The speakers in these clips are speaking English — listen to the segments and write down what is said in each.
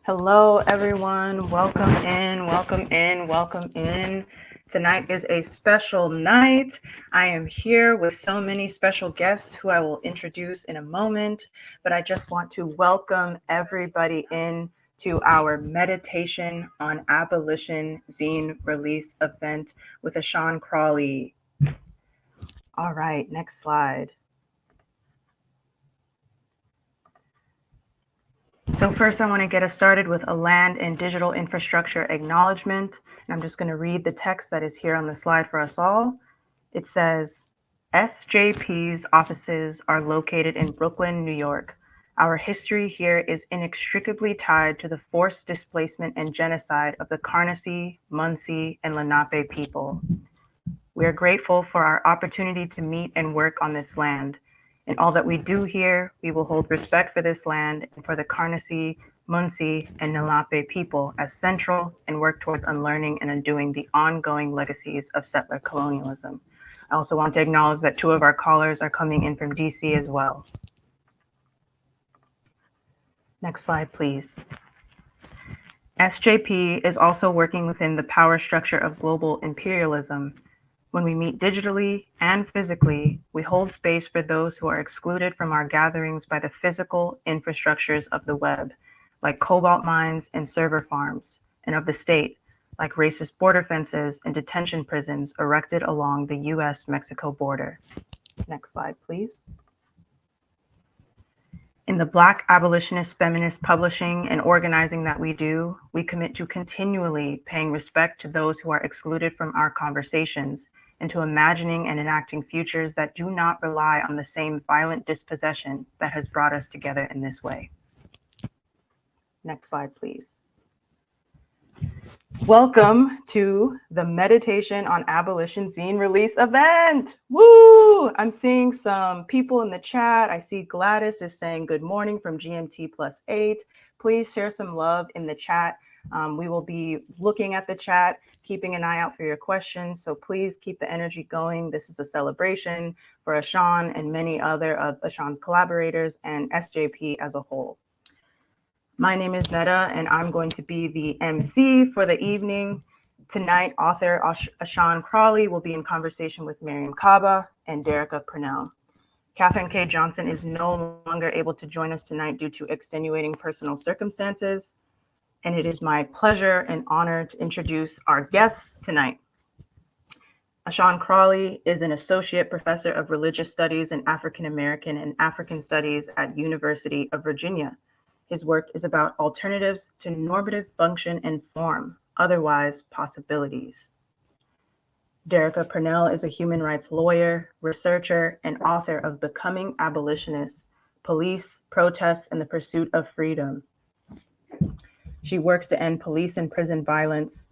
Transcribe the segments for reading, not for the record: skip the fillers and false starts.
Hello, everyone. Welcome in, welcome in, welcome in. Tonight is a special night. I am here with so many special guests who I will introduce in a moment, but I just want to welcome everybody in to our meditation on abolition zine release event with Ashon Crawley. All right, next slide. So first I want to get us started with a land and digital infrastructure acknowledgement. And I'm just going to read the text that is here on the slide for us all. It says, SJP's offices are located in Brooklyn, New York. Our history here is inextricably tied to the forced displacement and genocide of the Carnacy, Munsee, and Lenape people. We are grateful for our opportunity to meet and work on this land. In all that we do here, we will hold respect for this land and for the Carnacy, Munsee, and Lenape people as central and work towards unlearning and undoing the ongoing legacies of settler colonialism. I also want to acknowledge that two of our callers are coming in from DC as well. Next slide, please. SJP is also working within the power structure of global imperialism. When we meet digitally and physically, we hold space for those who are excluded from our gatherings by the physical infrastructures of the web, like cobalt mines and server farms, and of the state, like racist border fences and detention prisons erected along the US-Mexico border. Next slide, please. In the Black abolitionist feminist publishing and organizing that we do, we commit to continually paying respect to those who are excluded from our conversations and to imagining and enacting futures that do not rely on the same violent dispossession that has brought us together in this way. Next slide, please. Welcome to the Meditation on Abolition Zine release event. Woo! I'm seeing some people in the chat. I see Gladys is saying good morning from GMT+8. Please share some love in the chat. We will be looking at the chat, keeping an eye out for your questions. So please keep the energy going. This is a celebration for Ashon and many other of Ashon's collaborators and SJP as a whole. My name is Netta, and I'm going to be the MC for the evening. Tonight, author Ashon Crawley will be in conversation with Mariame Kaba and Derica Purnell. Catherine K. Johnson is no longer able to join us tonight due to extenuating personal circumstances, and it is my pleasure and honor to introduce our guests tonight. Ashon Crawley is an associate professor of religious studies and African American and African studies at University of Virginia. His work is about alternatives to normative function and form, otherwise possibilities. Derica Purnell is a human rights lawyer, researcher, and author of Becoming Abolitionists, Police, Protests, and the Pursuit of Freedom. She works to end police and prison violence.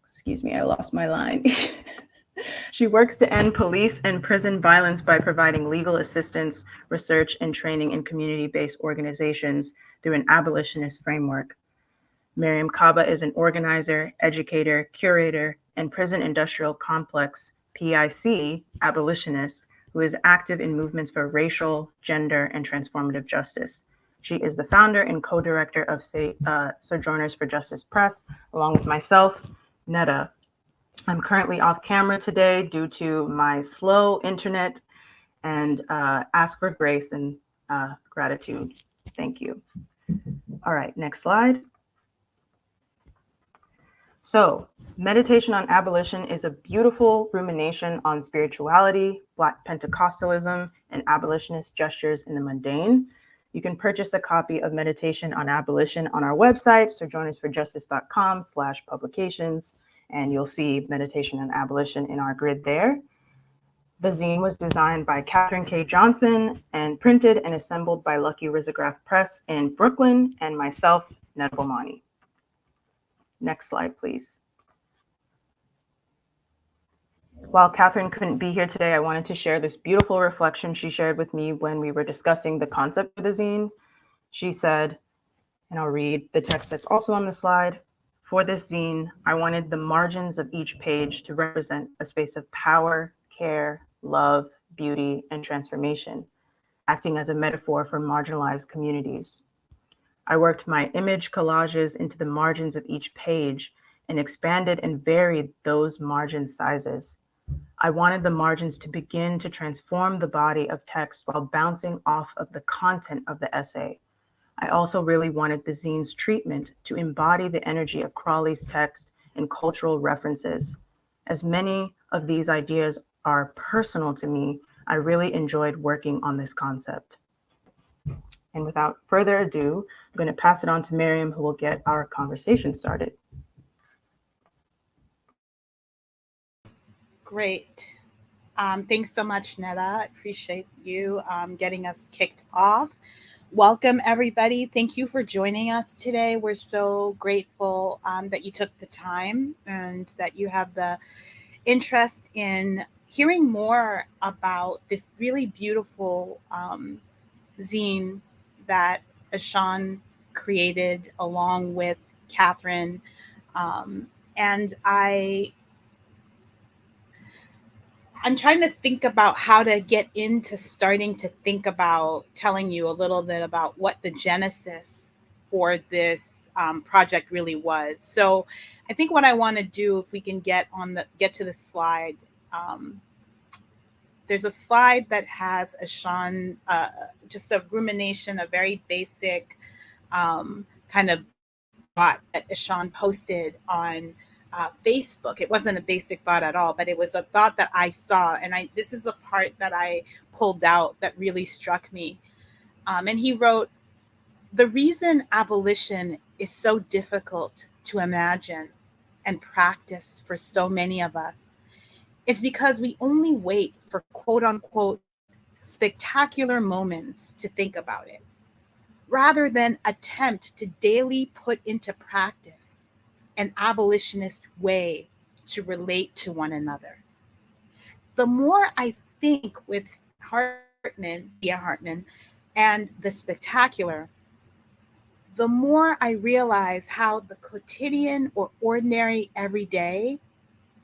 Excuse me, I lost my line. She works to end police and prison violence by providing legal assistance, research, and training in community-based organizations through an abolitionist framework. Mariame Kaba is an organizer, educator, curator, and prison industrial complex, PIC, abolitionist, who is active in movements for racial, gender, and transformative justice. She is the founder and co-director of Sojourners for Justice Press, along with myself, Netta. I'm currently off camera today due to my slow internet, and ask for grace and gratitude. Thank you. All right, next slide. So, Meditation on Abolition is a beautiful rumination on spirituality, Black Pentecostalism, and abolitionist gestures in the mundane. You can purchase a copy of Meditation on Abolition on our website, sojournersforjustice.com/publications. And you'll see Meditation on Abolition in our grid there. The zine was designed by Catherine K. Johnson and printed and assembled by Lucky Risograph Press in Brooklyn and myself, Netta Bomani. Next slide, please. While Catherine couldn't be here today, I wanted to share this beautiful reflection she shared with me when we were discussing the concept of the zine. She said, and I'll read the text that's also on the slide, "For this zine, I wanted the margins of each page to represent a space of power, care, love, beauty, and transformation, acting as a metaphor for marginalized communities. I worked my image collages into the margins of each page and expanded and varied those margin sizes. I wanted the margins to begin to transform the body of text while bouncing off of the content of the essay. I also really wanted the zine's treatment to embody the energy of Crawley's text and cultural references. As many of these ideas are personal to me, I really enjoyed working on this concept. And without further ado, I'm going to pass it on to Mariame, who will get our conversation started. Great. Thanks so much, Netta. I appreciate you getting us kicked off. Welcome, everybody. Thank you for joining us today. We're so grateful that you took the time and that you have the interest in hearing more about this really beautiful zine that Ashon created along with Catherine. And I'm trying to think about how to get into starting to think about telling you a little bit about what the genesis for this project really was. So I think what I want to do, if we can get to the slide, there's a slide that has Ashon, just a rumination, a very basic kind of thought that Ashon posted on Facebook. It wasn't a basic thought at all, but it was a thought that I saw. And this is the part that I pulled out that really struck me. And he wrote, "The reason abolition is so difficult to imagine and practice for so many of us is because we only wait for quote unquote spectacular moments to think about it, rather than attempt to daily put into practice an abolitionist way to relate to one another. The more I think with Hartman, and the spectacular, the more I realize how the quotidian or ordinary everyday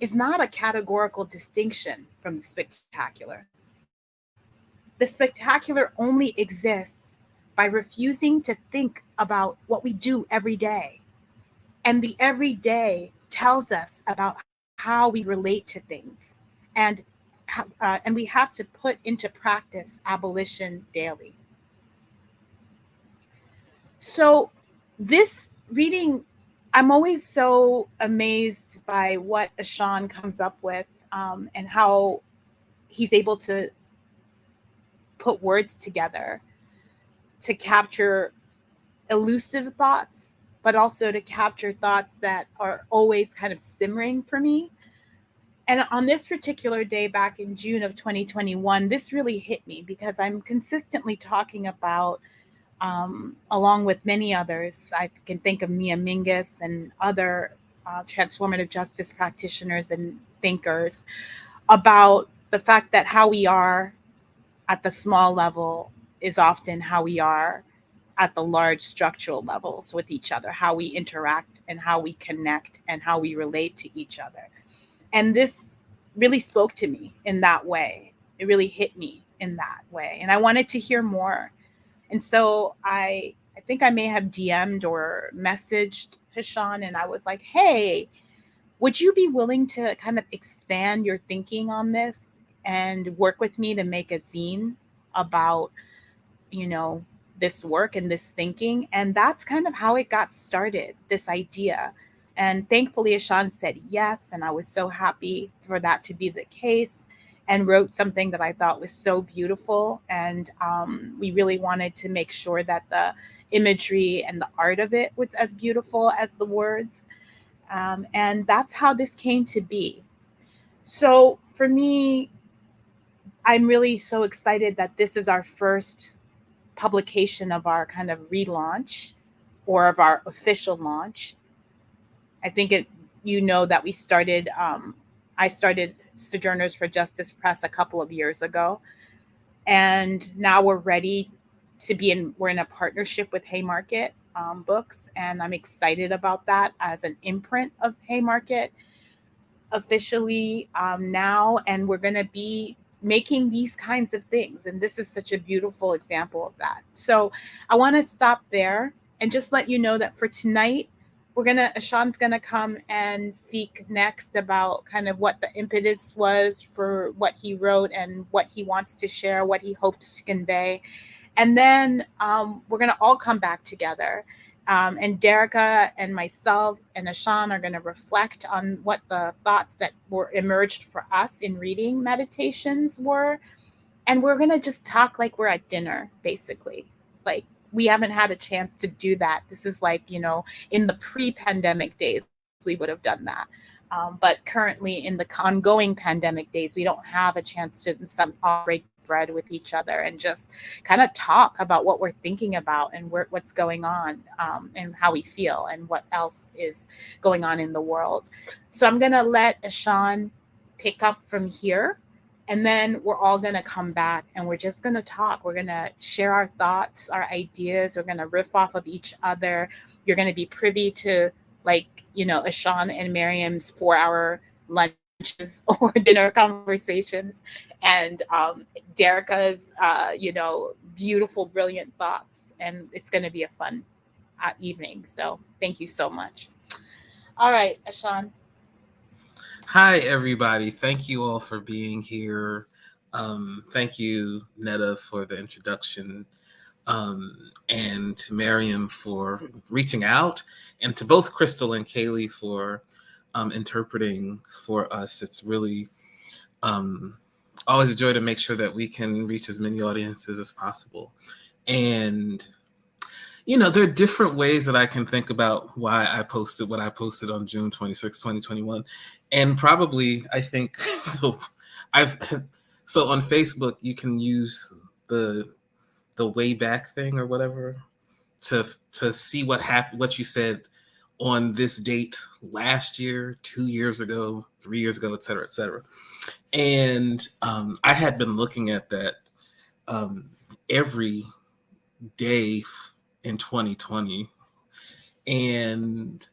is not a categorical distinction from the spectacular. The spectacular only exists by refusing to think about what we do every day. And the everyday tells us about how we relate to things. And we have to put into practice abolition daily. So this reading, I'm always so amazed by what Ashon comes up with and how he's able to put words together to capture elusive thoughts, but also to capture thoughts that are always kind of simmering for me. And on this particular day back in June of 2021, this really hit me because I'm consistently talking about, along with many others, I can think of Mia Mingus and other transformative justice practitioners and thinkers, about the fact that how we are at the small level is often how we are at the large structural levels with each other, how we interact and how we connect and how we relate to each other. And this really spoke to me in that way. It really hit me in that way. And I wanted to hear more. And so I think I may have DM'd or messaged Ashon, and I was like, hey, would you be willing to kind of expand your thinking on this and work with me to make a zine about, this work and this thinking? And that's kind of how it got started, this idea. And thankfully, Ashon said yes. And I was so happy for that to be the case, and wrote something that I thought was so beautiful. And we really wanted to make sure that the imagery and the art of it was as beautiful as the words. And that's how this came to be. So for me, I'm really so excited that this is our first publication of our kind of relaunch, or of our official launch. I think that we started, I started Sojourners for Justice Press a couple of years ago. And now we're ready to we're in a partnership with Haymarket Books. And I'm excited about that as an imprint of Haymarket officially now. And we're going to be making these kinds of things. And this is such a beautiful example of that. So I want to stop there And just let you know that for tonight, Ashon's gonna come and speak next about kind of what the impetus was for what he wrote and what he wants to share, what he hoped to convey. And then we're gonna all come back together. And Derica and myself and Ashon are going to reflect on what the thoughts that were emerged for us in reading meditations were. And we're going to just talk like we're at dinner, basically. Like, we haven't had a chance to do that. This is like, in the pre-pandemic days, we would have done that. But currently in the ongoing pandemic days, we don't have a chance to all break bread with each other and just kind of talk about what we're thinking about and what's going on, and how we feel and what else is going on in the world. So I'm going to let Ashon pick up from here. And then we're all going to come back and we're just going to talk. We're going to share our thoughts, our ideas. We're going to riff off of each other. You're going to be privy to, Ashon and Mariame's 4-hour lunches or dinner conversations, and Derica's, beautiful, brilliant thoughts. And it's going to be a fun evening. So thank you so much. All right, Ashon. Hi, everybody. Thank you all for being here. Thank you, Netta, for the introduction, and to Mariame for reaching out, and to both Crystal and Kaylee for interpreting for us. It's really always a joy to make sure that we can reach as many audiences as possible. And there are different ways that I can think about why I posted what I posted on June 26, 2021. And probably, I think, so on Facebook, you can use the way back thing or whatever to see what you said on this date last year, 2 years ago, 3 years ago, et cetera, et cetera. And I had been looking at that every day in 2020, and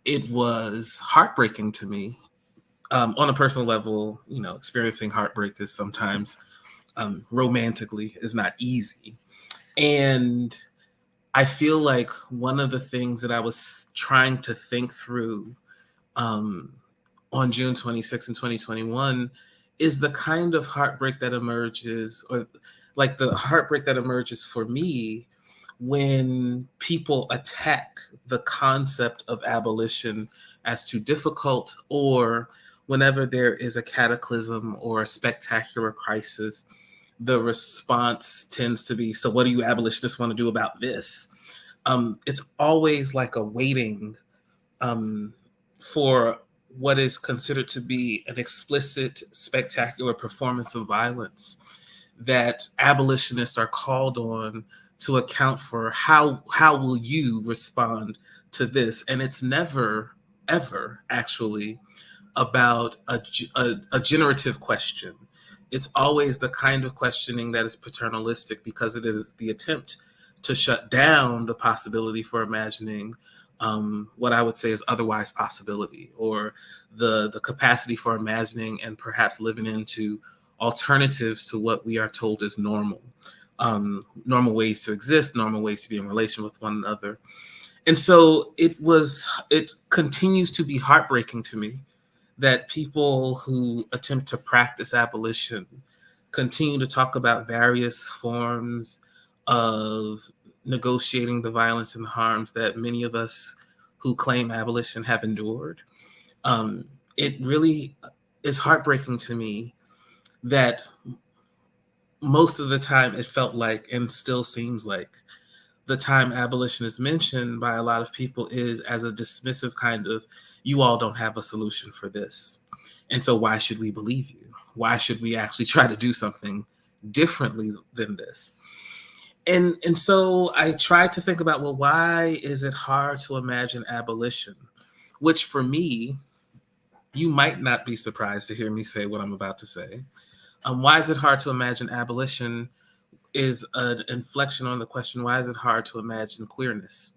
it was heartbreaking to me. On a personal level, experiencing heartbreak is sometimes romantically is not easy. And I feel like one of the things that I was trying to think through on June 26 in 2021 is the kind of heartbreak that emerges, or like the heartbreak that emerges for me when people attack the concept of abolition as too difficult, or whenever there is a cataclysm or a spectacular crisis, the response tends to be, so what do you abolitionists want to do about this? It's always like a waiting for what is considered to be an explicit, spectacular performance of violence that abolitionists are called on to account for. How will you respond to this? And it's never, ever actually about a generative question. It's always the kind of questioning that is paternalistic, because it is the attempt to shut down the possibility for imagining what I would say is otherwise possibility, or the capacity for imagining and perhaps living into alternatives to what we are told is normal. Normal ways to exist, normal ways to be in relation with one another. And so it continues to be heartbreaking to me that people who attempt to practice abolition continue to talk about various forms of negotiating the violence and the harms that many of us who claim abolition have endured. It really is heartbreaking to me that most of the time it felt like, and still seems like, the time abolition is mentioned by a lot of people is as a dismissive kind of, you all don't have a solution for this, and so why should we believe you? Why should we actually try to do something differently than this? And so I tried to think about, well, why is it hard to imagine abolition? Which for me, you might not be surprised to hear me say what I'm about to say. Why is it hard to imagine abolition is an inflection on the question, why is it hard to imagine queerness?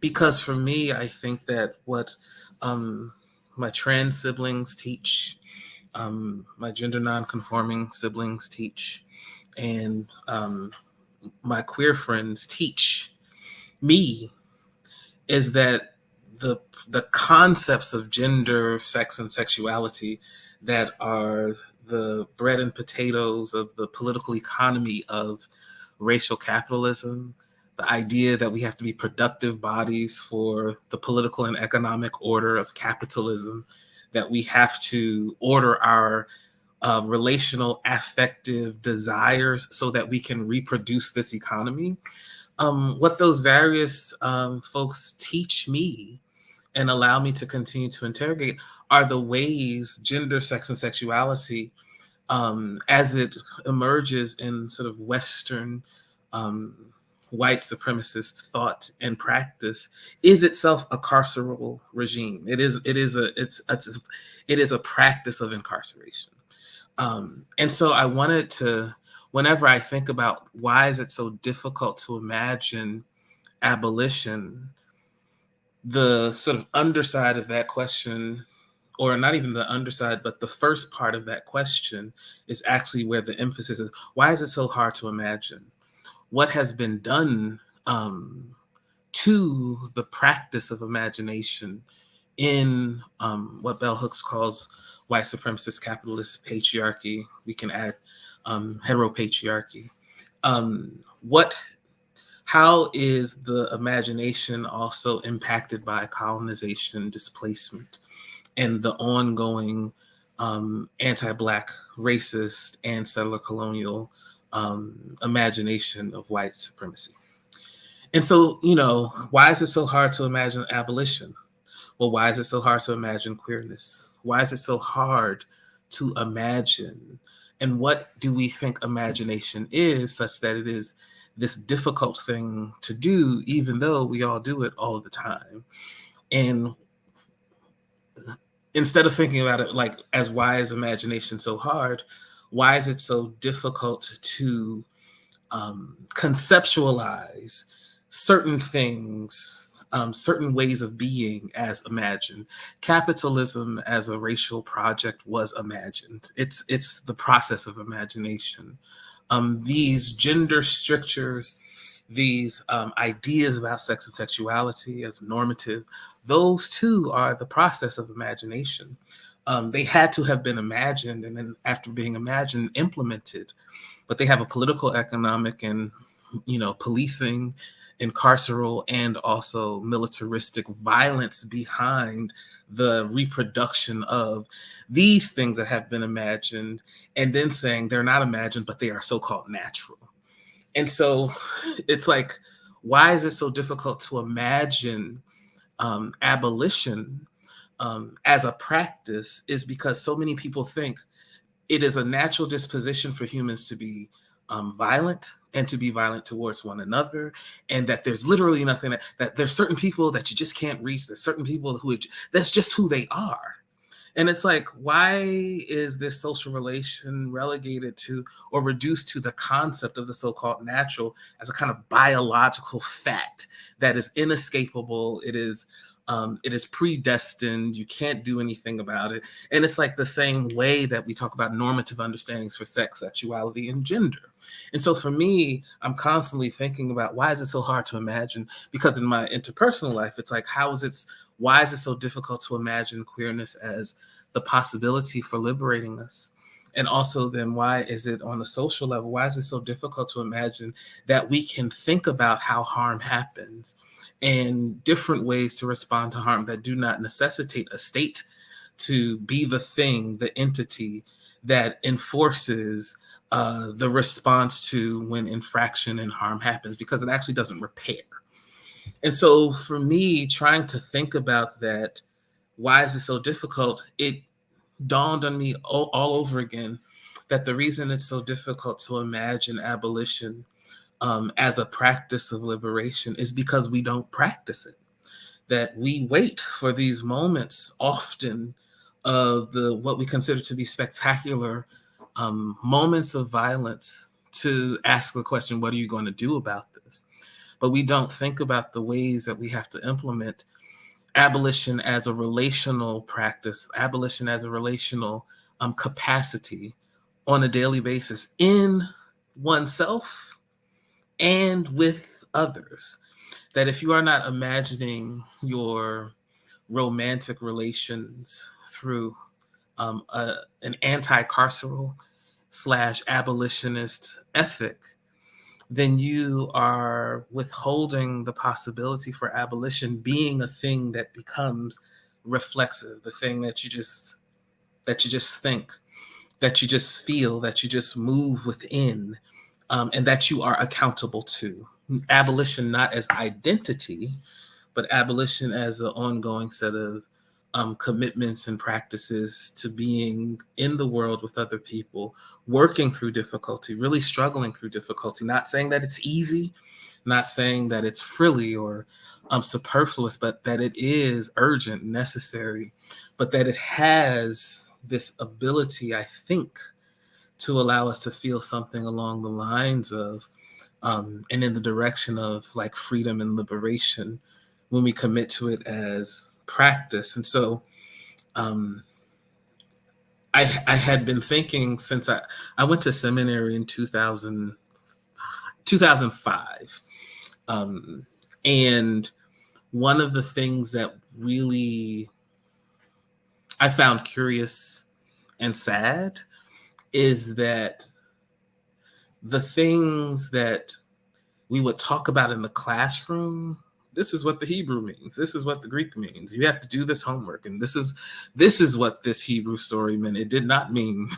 Because for me, I think that what my trans siblings teach, my gender non-conforming siblings teach, and my queer friends teach me is that the concepts of gender, sex, and sexuality that are the bread and potatoes of the political economy of racial capitalism, the idea that we have to be productive bodies for the political and economic order of capitalism, that we have to order our relational affective desires so that we can reproduce this economy. What those various folks teach me and allow me to continue to interrogate are the ways gender, sex, and sexuality, as it emerges in sort of Western white supremacist thought and practice, is itself a carceral regime. It is a practice of incarceration. And so I wanted to, whenever I think about why is it so difficult to imagine abolition, the sort of underside of that question, or not even the underside, but the first part of that question is actually where the emphasis is. Why is it so hard to imagine? What has been done to the practice of imagination in what Bell Hooks calls white supremacist capitalist patriarchy? We can add heteropatriarchy. How is the imagination also impacted by colonization, displacement, and the ongoing anti-Black, racist, and settler colonial imagination of white supremacy? And so, why is it so hard to imagine abolition? Well, why is it so hard to imagine queerness? Why is it so hard to imagine? And what do we think imagination is, such that it is this difficult thing to do, even though we all do it all the time? And instead of thinking about it like as why is imagination so hard, why is it so difficult to conceptualize certain things, certain ways of being as imagined? Capitalism as a racial project was imagined. It's the process of imagination. These gender strictures, these ideas about sex and sexuality as normative, those too are the process of imagination. They had to have been imagined, and then after being imagined, implemented. But they have a political, economic, and policing, incarceral, and also militaristic violence behind the reproduction of these things that have been imagined, and then saying they're not imagined, but they are so-called natural. And so it's like, why is it so difficult to imagine abolition as a practice? Is because so many people think it is a natural disposition for humans to be violent, and to be violent towards one another, and that there's literally nothing that there's certain people that you just can't reach. There's certain people that's just who they are. And it's like, why is this social relation relegated to or reduced to the concept of the so-called natural as a kind of biological fact that is inescapable? It is predestined. You can't do anything about it. And it's like the same way that we talk about normative understandings for sex, sexuality, and gender. And so for me, I'm constantly thinking about, why is it so hard to imagine? Because in my interpersonal life, it's like, why is it so difficult to imagine queerness as the possibility for liberating us? And also then, why is it on a social level, why is it so difficult to imagine that we can think about how harm happens and different ways to respond to harm that do not necessitate a state to be the thing, the entity that enforces the response to when infraction and harm happens, because it actually doesn't repair. And so for me, trying to think about that, why is it so difficult? It dawned on me all over again that the reason it's so difficult to imagine abolition as a practice of liberation is because we don't practice it. That we wait for these moments often of what we consider to be spectacular moments of violence to ask the question, what are you going to do about this? But we don't think about the ways that we have to implement abolition as a relational practice, abolition as a relational capacity on a daily basis in oneself and with others. That if you are not imagining your romantic relations through an anti-carceral / abolitionist ethic, then you are withholding the possibility for abolition being a thing that becomes reflexive, the thing that you just think, that you just feel, that you just move within, and that you are accountable to. Abolition not as identity, but abolition as an ongoing set of commitments and practices to being in the world with other people, working through difficulty, really struggling through difficulty. Not saying that it's easy, not saying that it's frilly or superfluous, but that it is urgent, necessary, but that it has this ability, I think, to allow us to feel something along the lines of, and in the direction of like freedom and liberation when we commit to it as practice. And so I had been thinking since I went to seminary in 2005. And one of the things that really I found curious and sad is that the things that we would talk about in the classroom, this is what the Hebrew means, this is what the Greek means, you have to do this homework, and this is what this Hebrew story meant. It did not mean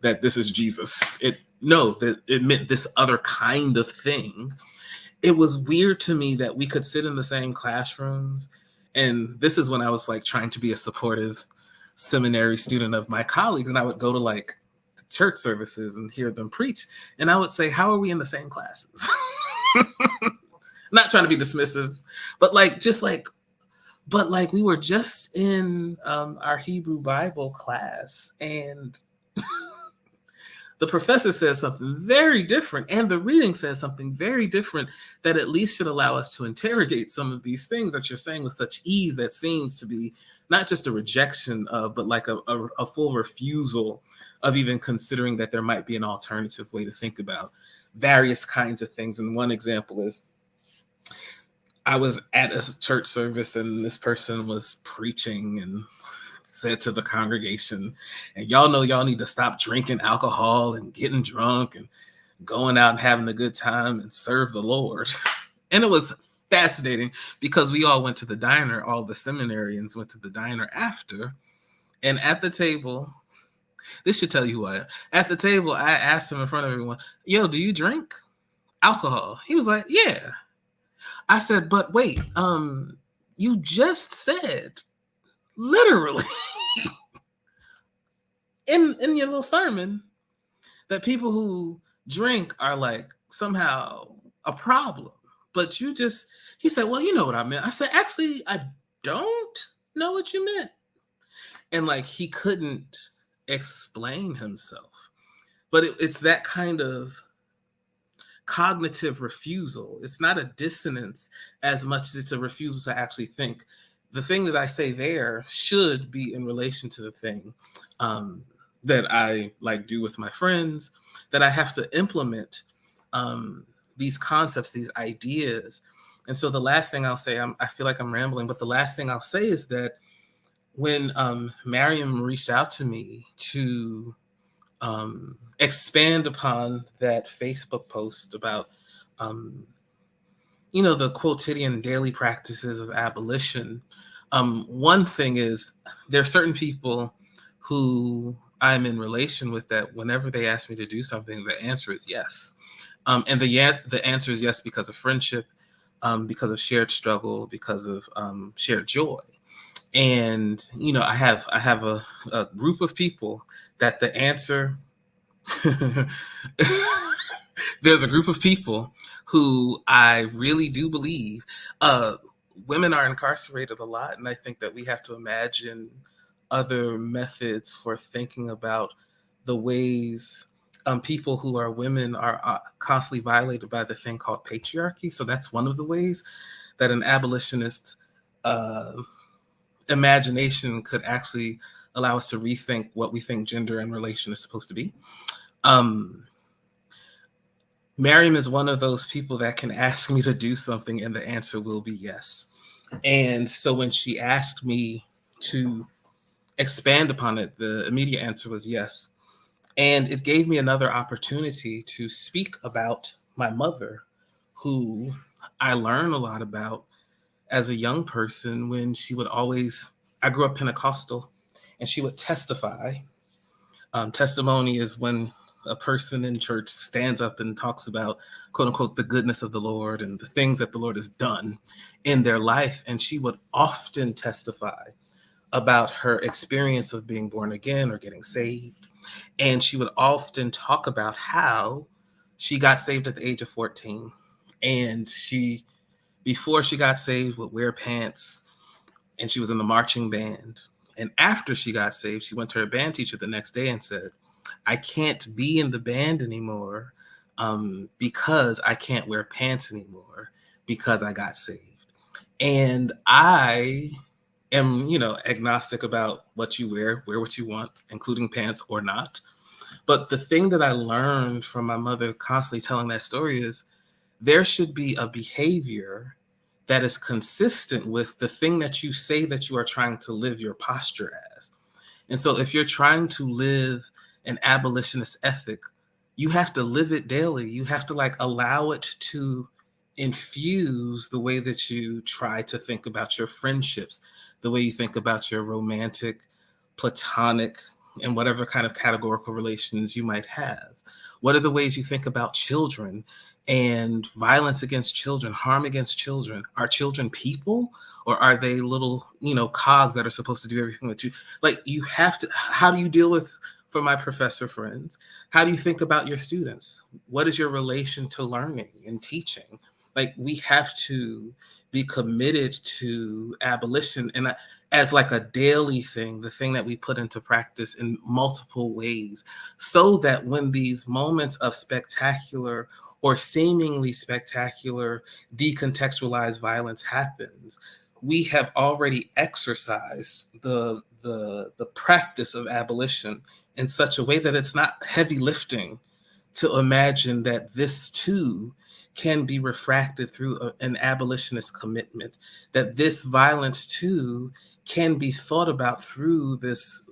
that this is Jesus. It meant this other kind of thing. It was weird to me that we could sit in the same classrooms, and this is when I was like trying to be a supportive seminary student of my colleagues, and I would go to like church services and hear them preach, and I would say, how are we in the same classes? Not trying to be dismissive, but we were just in our Hebrew Bible class, and the professor says something very different, and the reading says something very different that at least should allow us to interrogate some of these things that you're saying with such ease that seems to be not just a rejection of, but like a full refusal of even considering that there might be an alternative way to think about various kinds of things. And one example is, I was at a church service and this person was preaching and said to the congregation, and y'all know y'all need to stop drinking alcohol and getting drunk and going out and having a good time and serve the Lord. And it was fascinating because we all went to the diner, all the seminarians went to the diner after, and at the table, this should tell you what, at the table, I asked him in front of everyone, yo, do you drink alcohol? He was like, yeah. I said, but wait, you just said literally in your little sermon that people who drink are like somehow a problem. But he said, well, you know what I meant. I said, actually, I don't know what you meant. And like, he couldn't explain himself. But it's that kind of cognitive refusal. It's not a dissonance as much as it's a refusal to actually think. The thing that I say there should be in relation to the thing that I like do with my friends, that I have to implement these concepts, these ideas. And so the last thing I'll say, I feel like I'm rambling, but the last thing I'll say is that when Mariame reached out to me to expand upon that Facebook post about, the quotidian daily practices of abolition, one thing is there are certain people who I'm in relation with that whenever they ask me to do something, the answer is yes. And the answer is yes because of friendship, because of shared struggle, because of shared joy. And, I have a group of people that the answer, there's a group of people who I really do believe, women are incarcerated a lot. And I think that we have to imagine other methods for thinking about the ways people who are women are constantly violated by the thing called patriarchy. So that's one of the ways that an abolitionist imagination could actually allow us to rethink what we think gender and relation is supposed to be. Mariame is one of those people that can ask me to do something and the answer will be yes. And so when she asked me to expand upon it, the immediate answer was yes. And it gave me another opportunity to speak about my mother, who I learned a lot about as a young person when she would always, I grew up Pentecostal, and she would testify. Testimony is when a person in church stands up and talks about, quote unquote, the goodness of the Lord and the things that the Lord has done in their life. And she would often testify about her experience of being born again or getting saved. And she would often talk about how she got saved at the age of 14. And she, before she got saved, would wear pants, and she was in the marching band. And after she got saved, she went to her band teacher the next day and said, I can't be in the band anymore because I can't wear pants anymore because I got saved. And I am, agnostic about what you wear what you want, including pants or not. But the thing that I learned from my mother constantly telling that story is there should be a behavior that is consistent with the thing that you say that you are trying to live your posture as. And so if you're trying to live an abolitionist ethic, you have to live it daily. You have to allow it to infuse the way that you try to think about your friendships, the way you think about your romantic, platonic, and whatever kind of categorical relations you might have. What are the ways you think about children and violence against children, harm against children? Are children people, or are they little, cogs that are supposed to do everything that you you have to? How do you deal with, for my professor friends, how do you think about your students? What is your relation to learning and teaching? We have to be committed to abolition and as a daily thing, the thing that we put into practice in multiple ways, so that when these moments of spectacular or seemingly spectacular decontextualized violence happens, we have already exercised the practice of abolition in such a way that it's not heavy lifting to imagine that this too can be refracted through an abolitionist commitment, that this violence too can be thought about through this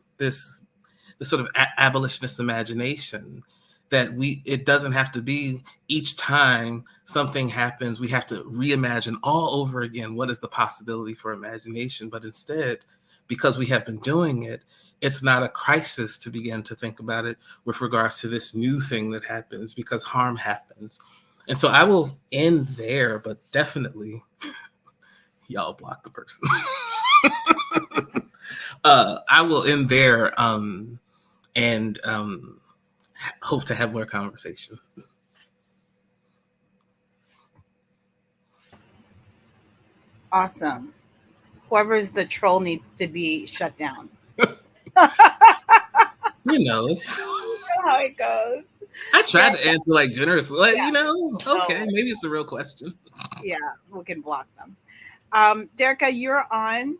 sort of abolitionist imagination, that it doesn't have to be each time something happens, we have to reimagine all over again what is the possibility for imagination, but instead, because we have been doing it, it's not a crisis to begin to think about it with regards to this new thing that happens, because harm happens. And so I will end there, but definitely y'all block the person. I will end there and hope to have more conversation. Awesome. Whoever's the troll needs to be shut down. You know how it goes. I tried to answer generously, okay, maybe it's a real question. Yeah, we can block them. Derica, you're on.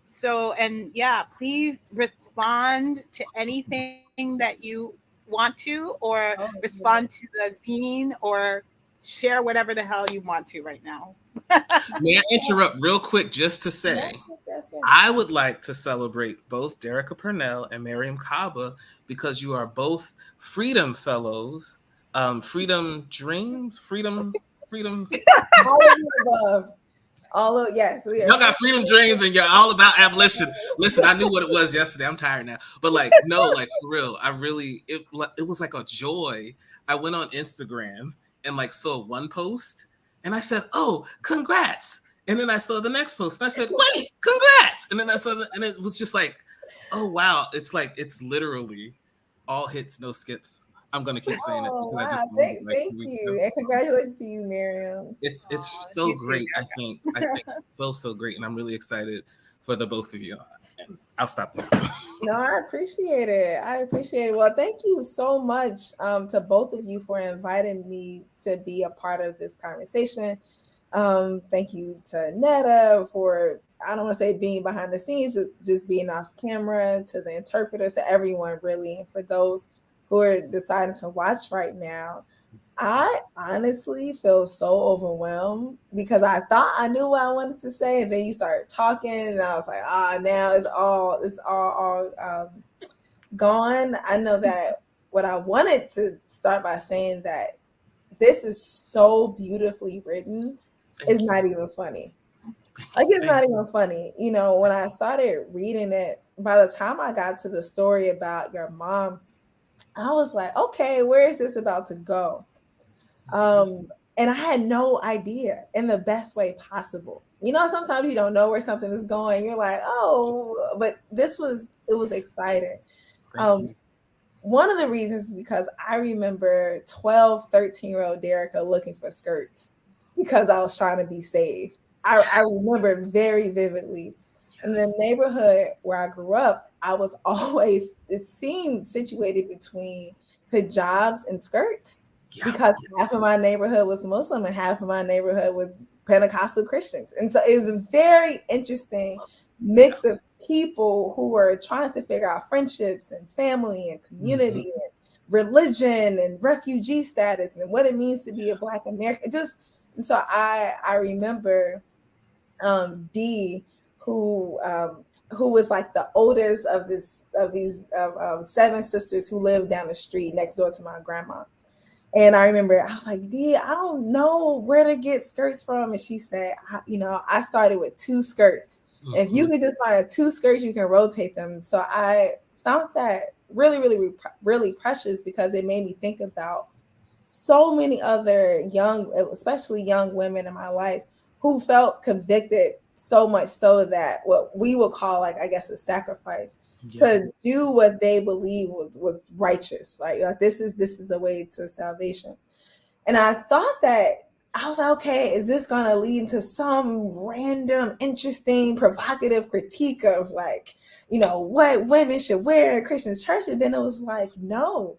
So, and please respond to anything that you want to, or respond to the zine, or share whatever the hell you want to right now. May I interrupt real quick just to say, yes. I would like to celebrate both Derica Purnell and Mariame Kaba, because you are both Freedom Fellows, Freedom Dreams, Freedom. All of the above. Yes, we are. Y'all got freedom dreams and you're all about abolition. Listen, I knew what it was yesterday. I'm tired now. But for real, it was like a joy. I went on Instagram and saw one post and I said, oh, congrats. And then I saw the next post and I said, wait, congrats. And then I saw and it was just oh, wow. It's literally all hits, no skips. I'm gonna keep saying it. Wow. Thank you, and congratulations to you, Mariame. It's so great. I think it's so great, and I'm really excited for the both of you. And I'll stop there. No, I appreciate it. Well, thank you so much to both of you for inviting me to be a part of this conversation. Thank you to Netta for, I don't want to say being behind the scenes, just being off camera, to the interpreter, to everyone really, and for those who are deciding to watch right now. I honestly feel so overwhelmed because I thought I knew what I wanted to say, and then you started talking, and I was like, now it's all gone. I know that what I wanted to start by saying that this is so beautifully written is not even funny. Like, it's not even funny. You know, when I started reading it, by the time I got to the story about your mom, I was like, okay, where is this about to go? And I had no idea in the best way possible. You know, sometimes you don't know where something is going. You're like, oh, but it was exciting. One of the reasons is because I remember 12, 13-year-old Derica looking for skirts because I was trying to be saved. I remember very vividly. In the neighborhood where I grew up, I was always, it seemed, situated between hijabs and skirts because half of my neighborhood was Muslim and half of my neighborhood was Pentecostal Christians. And so it was a very interesting mix of people who were trying to figure out friendships and family and community and religion and refugee status and what it means to be a Black American. And so I remember D, who was like the oldest of these 7 sisters who lived down the street next door to my grandma. And I remember I was like, D, I don't know where to get skirts from. And she said, I started with 2 skirts. If you could just find 2 skirts, you can rotate them. So I found that really, really, really precious because it made me think about so many other young, especially young women in my life who felt convicted so much so that what we would call, like, I guess, a sacrifice to do what they believe was righteous. Like this is the way to salvation. And I thought that, I was like, okay, is this going to lead into some random, interesting, provocative critique of, like, what women should wear in Christian church? And then it was like, no,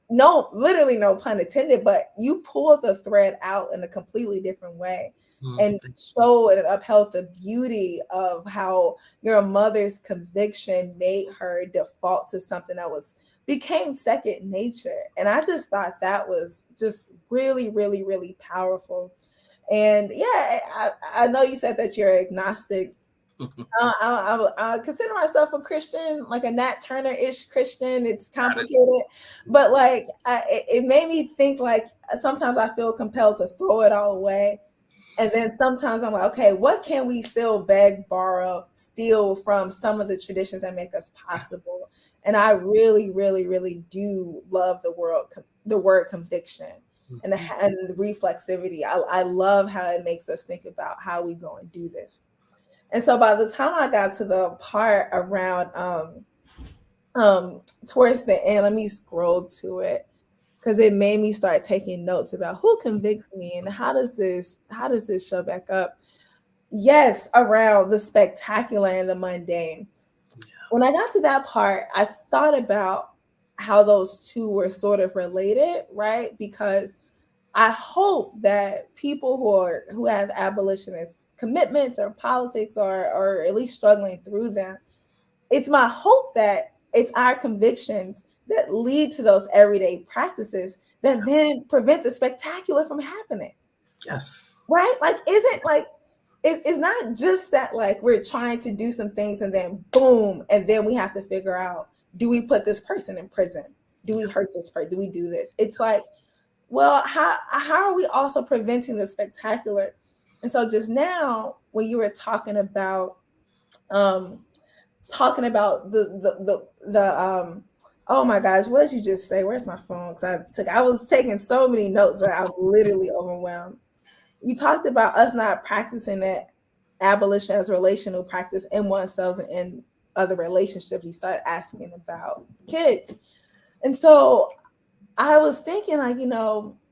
literally no pun intended, but you pull the thread out in a completely different way and show and upheld the beauty of how your mother's conviction made her default to something that became second nature. And I just thought that was just really, really, really powerful. And yeah, I know you said that you're agnostic. I consider myself a Christian, like a Nat Turner-ish Christian. It's complicated, but like it made me think, like, sometimes I feel compelled to throw it all away. And then sometimes I'm like, okay, what can we still beg, borrow, steal from some of the traditions that make us possible? And I really, really, really do love the word conviction and the reflexivity. I love how it makes us think about how we go and do this. And so by the time I got to the part around towards the end, let me scroll to it, because it made me start taking notes about who convicts me and how does this show back up. Yes, around the spectacular and the mundane. When I got to that part, I thought about how those two were sort of related, right? Because I hope that people who have abolitionist commitments or politics or at least struggling through them, it's my hope that it's our convictions that lead to those everyday practices that then prevent the spectacular from happening. Yes. Right? Like, it's not just that, like, we're trying to do some things and then boom, and then we have to figure out, do we put this person in prison? Do we hurt this person? Do we do this? It's like, well, how are we also preventing the spectacular? And so just now, when you were talking about the oh my gosh, what did you just say? Where's my phone? Because I was taking so many notes that I'm literally overwhelmed. You talked about us not practicing that abolition as relational practice in oneself and in other relationships. You started asking about kids. And so I was thinking, like,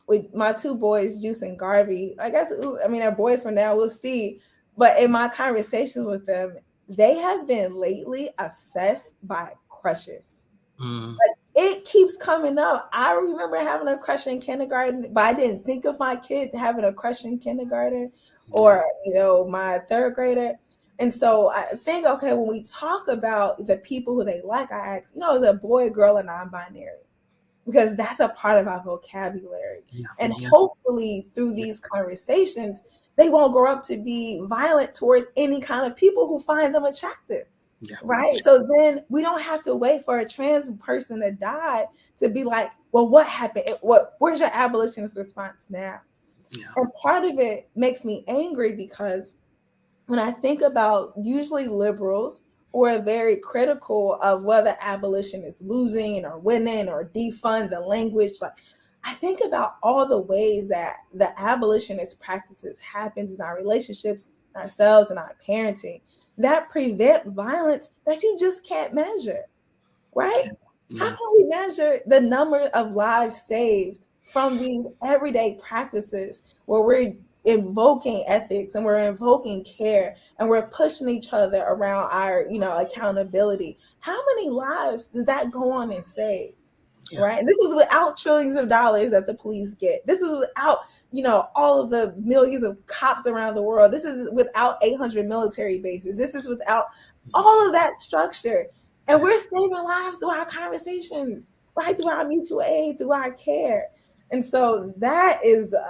with my 2 boys, Juice and Garvey, I guess, they're boys for now, we'll see. But in my conversations with them, they have been lately obsessed by crushes. Like, it keeps coming up. I remember having a crush in kindergarten, but I didn't think of my kid having a crush in kindergarten or, my 3rd grader. And so I think, okay, when we talk about the people who they like, I ask, is it a boy, girl, or non-binary? because that's a part of our vocabulary. Yeah. And hopefully through these conversations, they won't grow up to be violent towards any kind of people who find them attractive. Yeah. Right. So then we don't have to wait for a trans person to die to be like, well, what happened? Where's your abolitionist response now? Yeah. And part of it makes me angry because when I think about usually liberals who are very critical of whether abolition is losing or winning or defund the language, like I think about all the ways that the abolitionist practices happens in our relationships, ourselves, and our parenting that prevent violence that you just can't measure, right? Yeah. How can we measure the number of lives saved from these everyday practices where we're invoking ethics and we're invoking care and we're pushing each other around our, accountability? How many lives does that go on and save? Yeah. Right? This is without trillions of dollars that the police get. This is without, all of the millions of cops around the world. This is without 800 military bases. This is without all of that structure. And we're saving lives through our conversations, right? Through our mutual aid, through our care. And so that is, So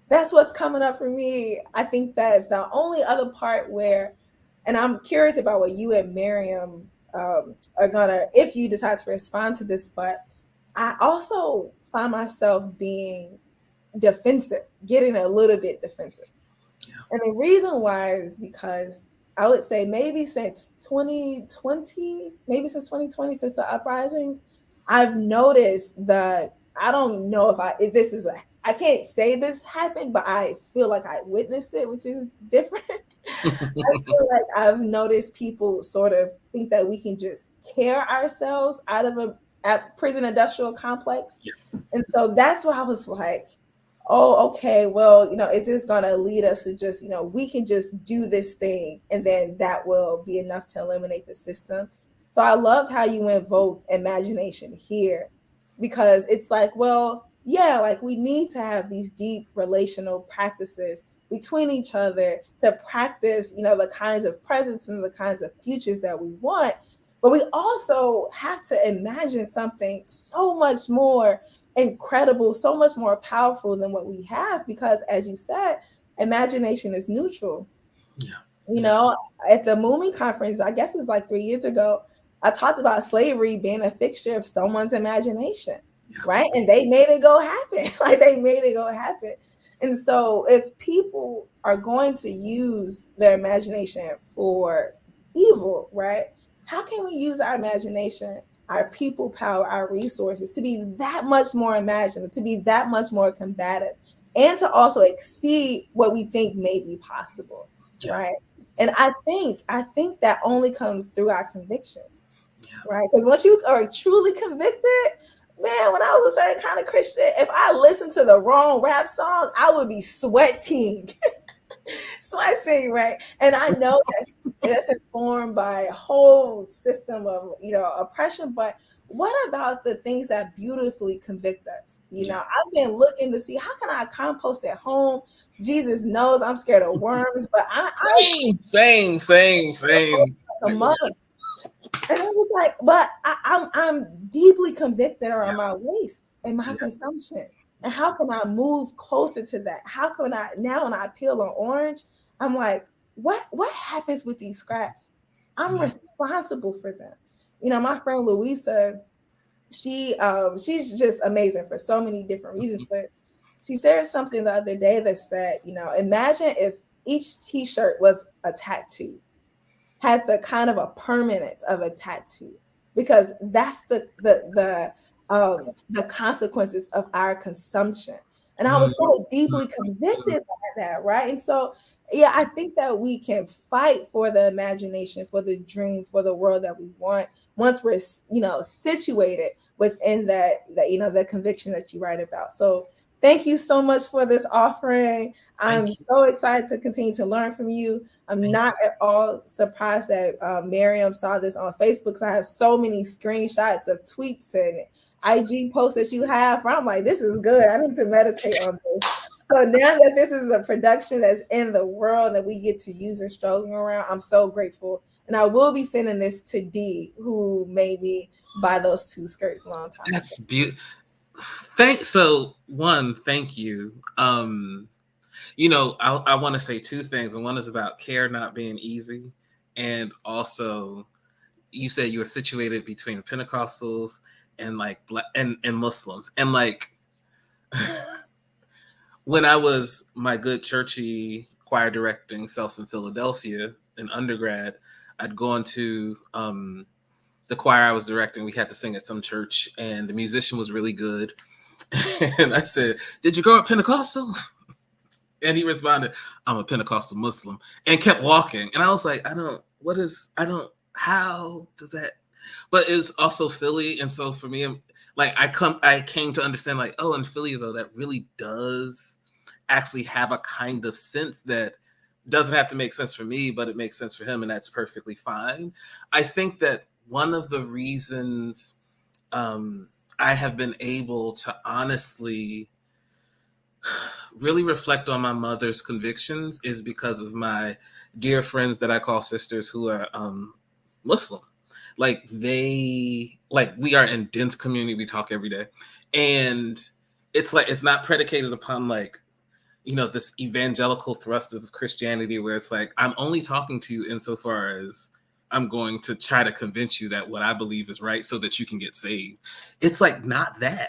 that's what's coming up for me. I think that the only other part where, and I'm curious about what you and Mariame are gonna, if you decide to respond to this, but I also find myself being defensive, getting a little bit defensive. Yeah. And the reason why is because I would say maybe since 2020, since the uprisings, I've noticed that, I don't know I can't say this happened, but I feel like I witnessed it, which is different. I feel like I've noticed people sort of think that we can just care ourselves out of a prison industrial complex. Yeah. And so that's why I was like, oh, okay, well, is this going to lead us to just, we can just do this thing and then that will be enough to eliminate the system. So I loved how you invoked imagination here, because it's like, well, yeah, like we need to have these deep relational practices between each other to practice, the kinds of presence and the kinds of futures that we want. But we also have to imagine something so much more incredible, so much more powerful than what we have, because as you said, imagination is neutral. Yeah. At the Moomy conference, I guess it's like 3 years ago, I talked about slavery being a fixture of someone's imagination, right? And they made it go happen. And so if people are going to use their imagination for evil, right? How can we use our imagination, our people power, our resources to be that much more imaginative, to be that much more combative, and to also exceed what we think may be possible, right? And I think that only comes through our convictions, right? Because once you are truly convicted, man, when I was a certain kind of Christian, if I listened to the wrong rap song, I would be sweating. Right? And I know that's informed by a whole system of, oppression, but what about the things that beautifully convict us? I've been looking to see, how can I compost at home? Jesus knows I'm scared of worms, but Same. And I was like, but I'm deeply convicted around my waste and my consumption. And how can I move closer to that? How can I, now when I peel an orange, I'm like, what happens with these scraps? I'm responsible for them. My friend Louisa, she's just amazing for so many different reasons, but she said something the other day that said, imagine if each t-shirt was a tattoo, had the kind of a permanence of a tattoo, because that's the consequences of our consumption. And I was so deeply convicted by that, right? And so, yeah, I think that we can fight for the imagination, for the dream, for the world that we want, once we're, situated within the conviction that you write about. So thank you so much for this offering. I'm so excited to continue to learn from you. I'm not at all surprised that Mariame saw this on Facebook, because I have so many screenshots of tweets and IG posts that you have where I'm like, this is good. I need to meditate on this. So now that this is a production that's in the world that we get to use and struggling around, I'm so grateful And I will be sending this to D, who made me buy those 2 skirts a long time That's ago. beautiful. Thank you. I want to say 2 things, and one is about care not being easy, and also you said you were situated between Pentecostals and like Black and Muslims, and like when I was my good churchy choir directing self in Philadelphia in undergrad, I'd gone to the choir I was directing. We had to sing at some church, and the musician was really good. And I said, "Did you grow up Pentecostal?" And he responded, "I'm a Pentecostal Muslim," and kept walking. And I was like, how does that? But it's also Philly. And so for me, I came to understand like, oh, in Philly though, that really does actually have a kind of sense that doesn't have to make sense for me, but it makes sense for him. And that's perfectly fine. I think that one of the reasons I have been able to honestly really reflect on my mother's convictions is because of my dear friends that I call sisters who are Muslim. We are in dense community. We talk every day. And it's not predicated upon this evangelical thrust of Christianity where it's like, I'm only talking to you insofar as I'm going to try to convince you that what I believe is right so that you can get saved. It's like, not that.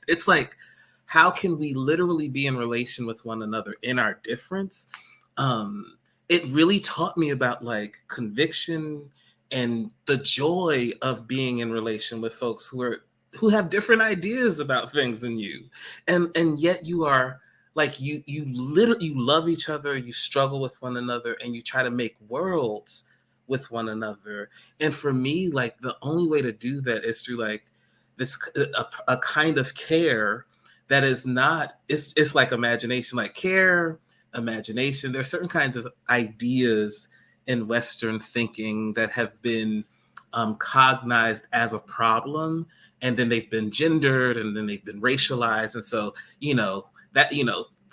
It's like, how can we literally be in relation with one another in our difference? It really taught me about like conviction and the joy of being in relation with folks who have different ideas about things than you. And yet you are like, you love each other, you struggle with one another, and you try to make worlds with one another. And for me, like the only way to do that is through like a kind of care that is not, it's like imagination, like care, imagination. There's certain kinds of ideas in Western thinking that have been cognized as a problem, and then they've been gendered, and then they've been racialized. And so,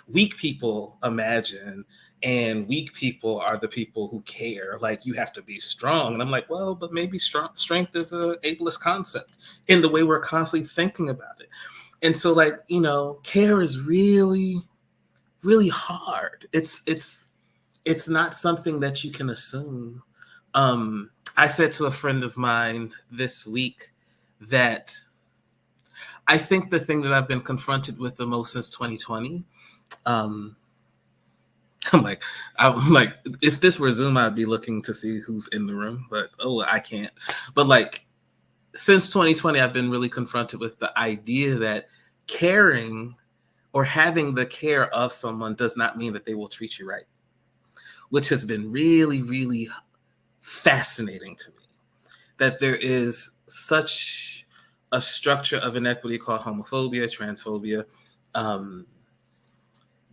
weak people imagine, and weak people are the people who care. Like, you have to be strong. And I'm like, well, but maybe strength is a ableist concept in the way we're constantly thinking about it. And so, like, care is really, really hard. It's not something that you can assume. I said to a friend of mine this week that I think the thing that I've been confronted with the most since 2020, I'm like, if this were Zoom, I'd be looking to see who's in the room, but I can't. But like, since 2020, I've been really confronted with the idea that caring or having the care of someone does not mean that they will treat you right, which has been really, really fascinating to me. That there is such a structure of inequity called homophobia, transphobia,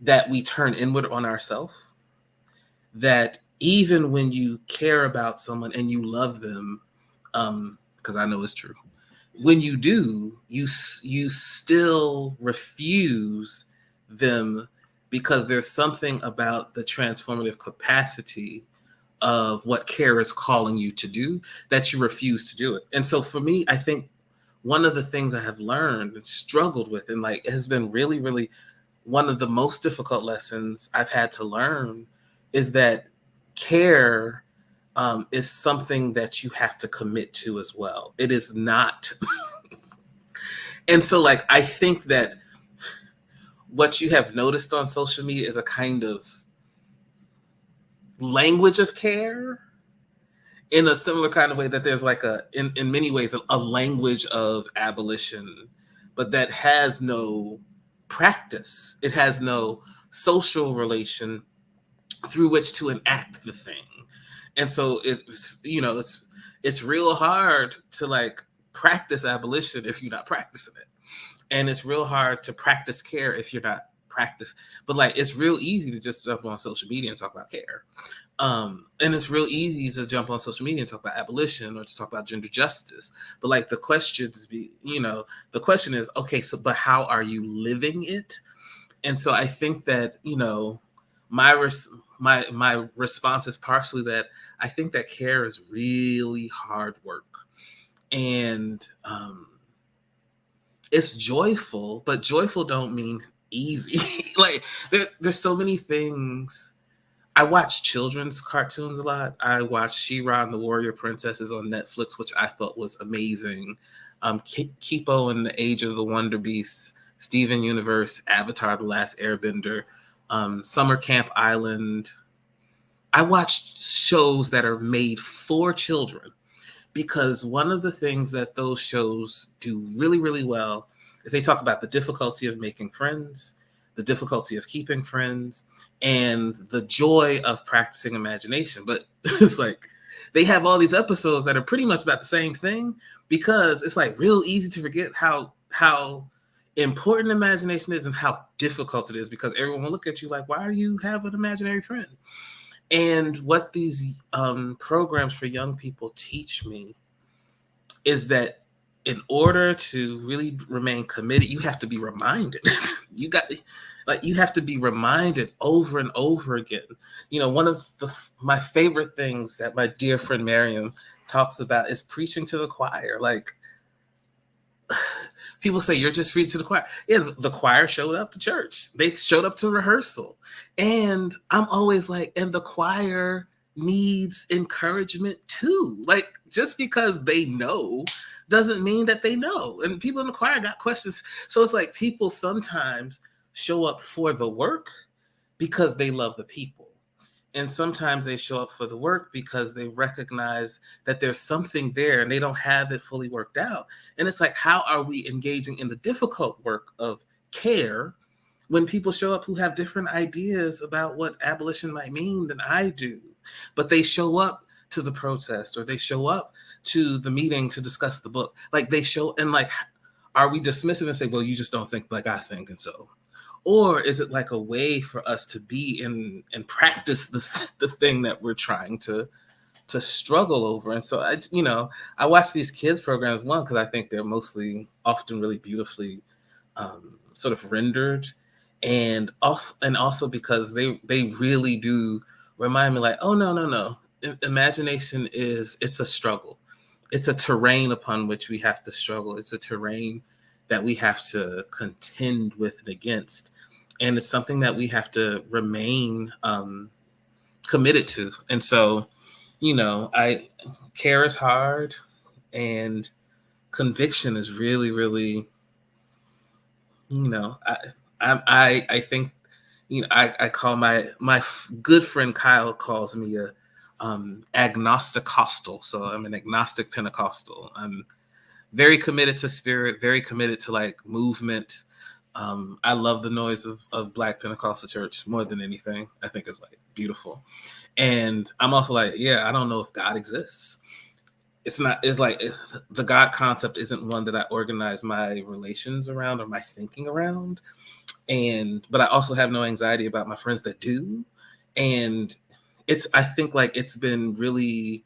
that we turn inward on ourselves. That even when you care about someone and you love them, because I know it's true, when you do, you still refuse them because there's something about the transformative capacity of what care is calling you to do that you refuse to do it. And so for me, I think one of the things I have learned and struggled with, and like has been really, really one of the most difficult lessons I've had to learn, is that care is something that you have to commit to as well. It is not. And so like, I think that what you have noticed on social media is a kind of language of care in a similar kind of way that there's like in many ways, a language of abolition, but that has no practice. It has no social relation through which to enact the thing. And so it's real hard to like practice abolition if you're not practicing it. And it's real hard to practice care if you're not practicing. But like, it's real easy to just jump on social media and talk about care. And it's real easy to jump on social media and talk about abolition or to talk about gender justice. But like, the question is, okay, so, but how are you living it? And so I think that, my response is partially that I think that care is really hard work, and it's joyful, but joyful don't mean easy. Like there's so many things. I watch children's cartoons a lot. I watched She-Ra and the Warrior Princesses on Netflix, which I thought was amazing. Kipo and the Age of the Wonder Beasts, Steven Universe, Avatar: The Last Airbender, Summer Camp Island. I watched shows that are made for children because one of the things that those shows do really, really well is they talk about the difficulty of making friends, the difficulty of keeping friends, and the joy of practicing imagination. But it's like they have all these episodes that are pretty much about the same thing because it's like real easy to forget how important imagination is and how difficult it is because everyone will look at you like, why do you have an imaginary friend? And what these programs for young people teach me is that in order to really remain committed, you have to be reminded. You have to be reminded over and over again. You know, one of my favorite things that my dear friend Mariame talks about is preaching to the choir. Like, people say, you're just preaching to the choir. Yeah, the choir showed up to church. They showed up to rehearsal. And I'm always like, and the choir needs encouragement too. Like, just because they know doesn't mean that they know. And people in the choir got questions. So it's like people sometimes show up for the work because they love the people. And sometimes they show up for the work because they recognize that there's something there and they don't have it fully worked out. And it's like, how are we engaging in the difficult work of care when people show up who have different ideas about what abolition might mean than I do? But they show up to the protest or they show up to the meeting to discuss the book. Like they show, and like, are we dismissive and say, well, you just don't think like I think, and so? Or is it like a way for us to be in and practice the thing that we're trying to struggle over? And so I watch these kids programs, one, because I think they're mostly often really beautifully sort of rendered, and also because they really do remind me like, oh no. Imagination it's a struggle. It's a terrain upon which we have to struggle. It's a terrain that we have to contend with and against. And it's something that we have to remain committed to. And so, care is hard, and conviction is really, really, I think, I call my good friend Kyle calls me a agnosticostal. So I'm an agnostic Pentecostal. I'm very committed to spirit, very committed to like movement. I love the noise of Black Pentecostal church more than anything. I think it's like beautiful. And I'm also like, yeah, I don't know if God exists. It's like the God concept isn't one that I organize my relations around or my thinking around. But I also have no anxiety about my friends that do. And I think like it's been really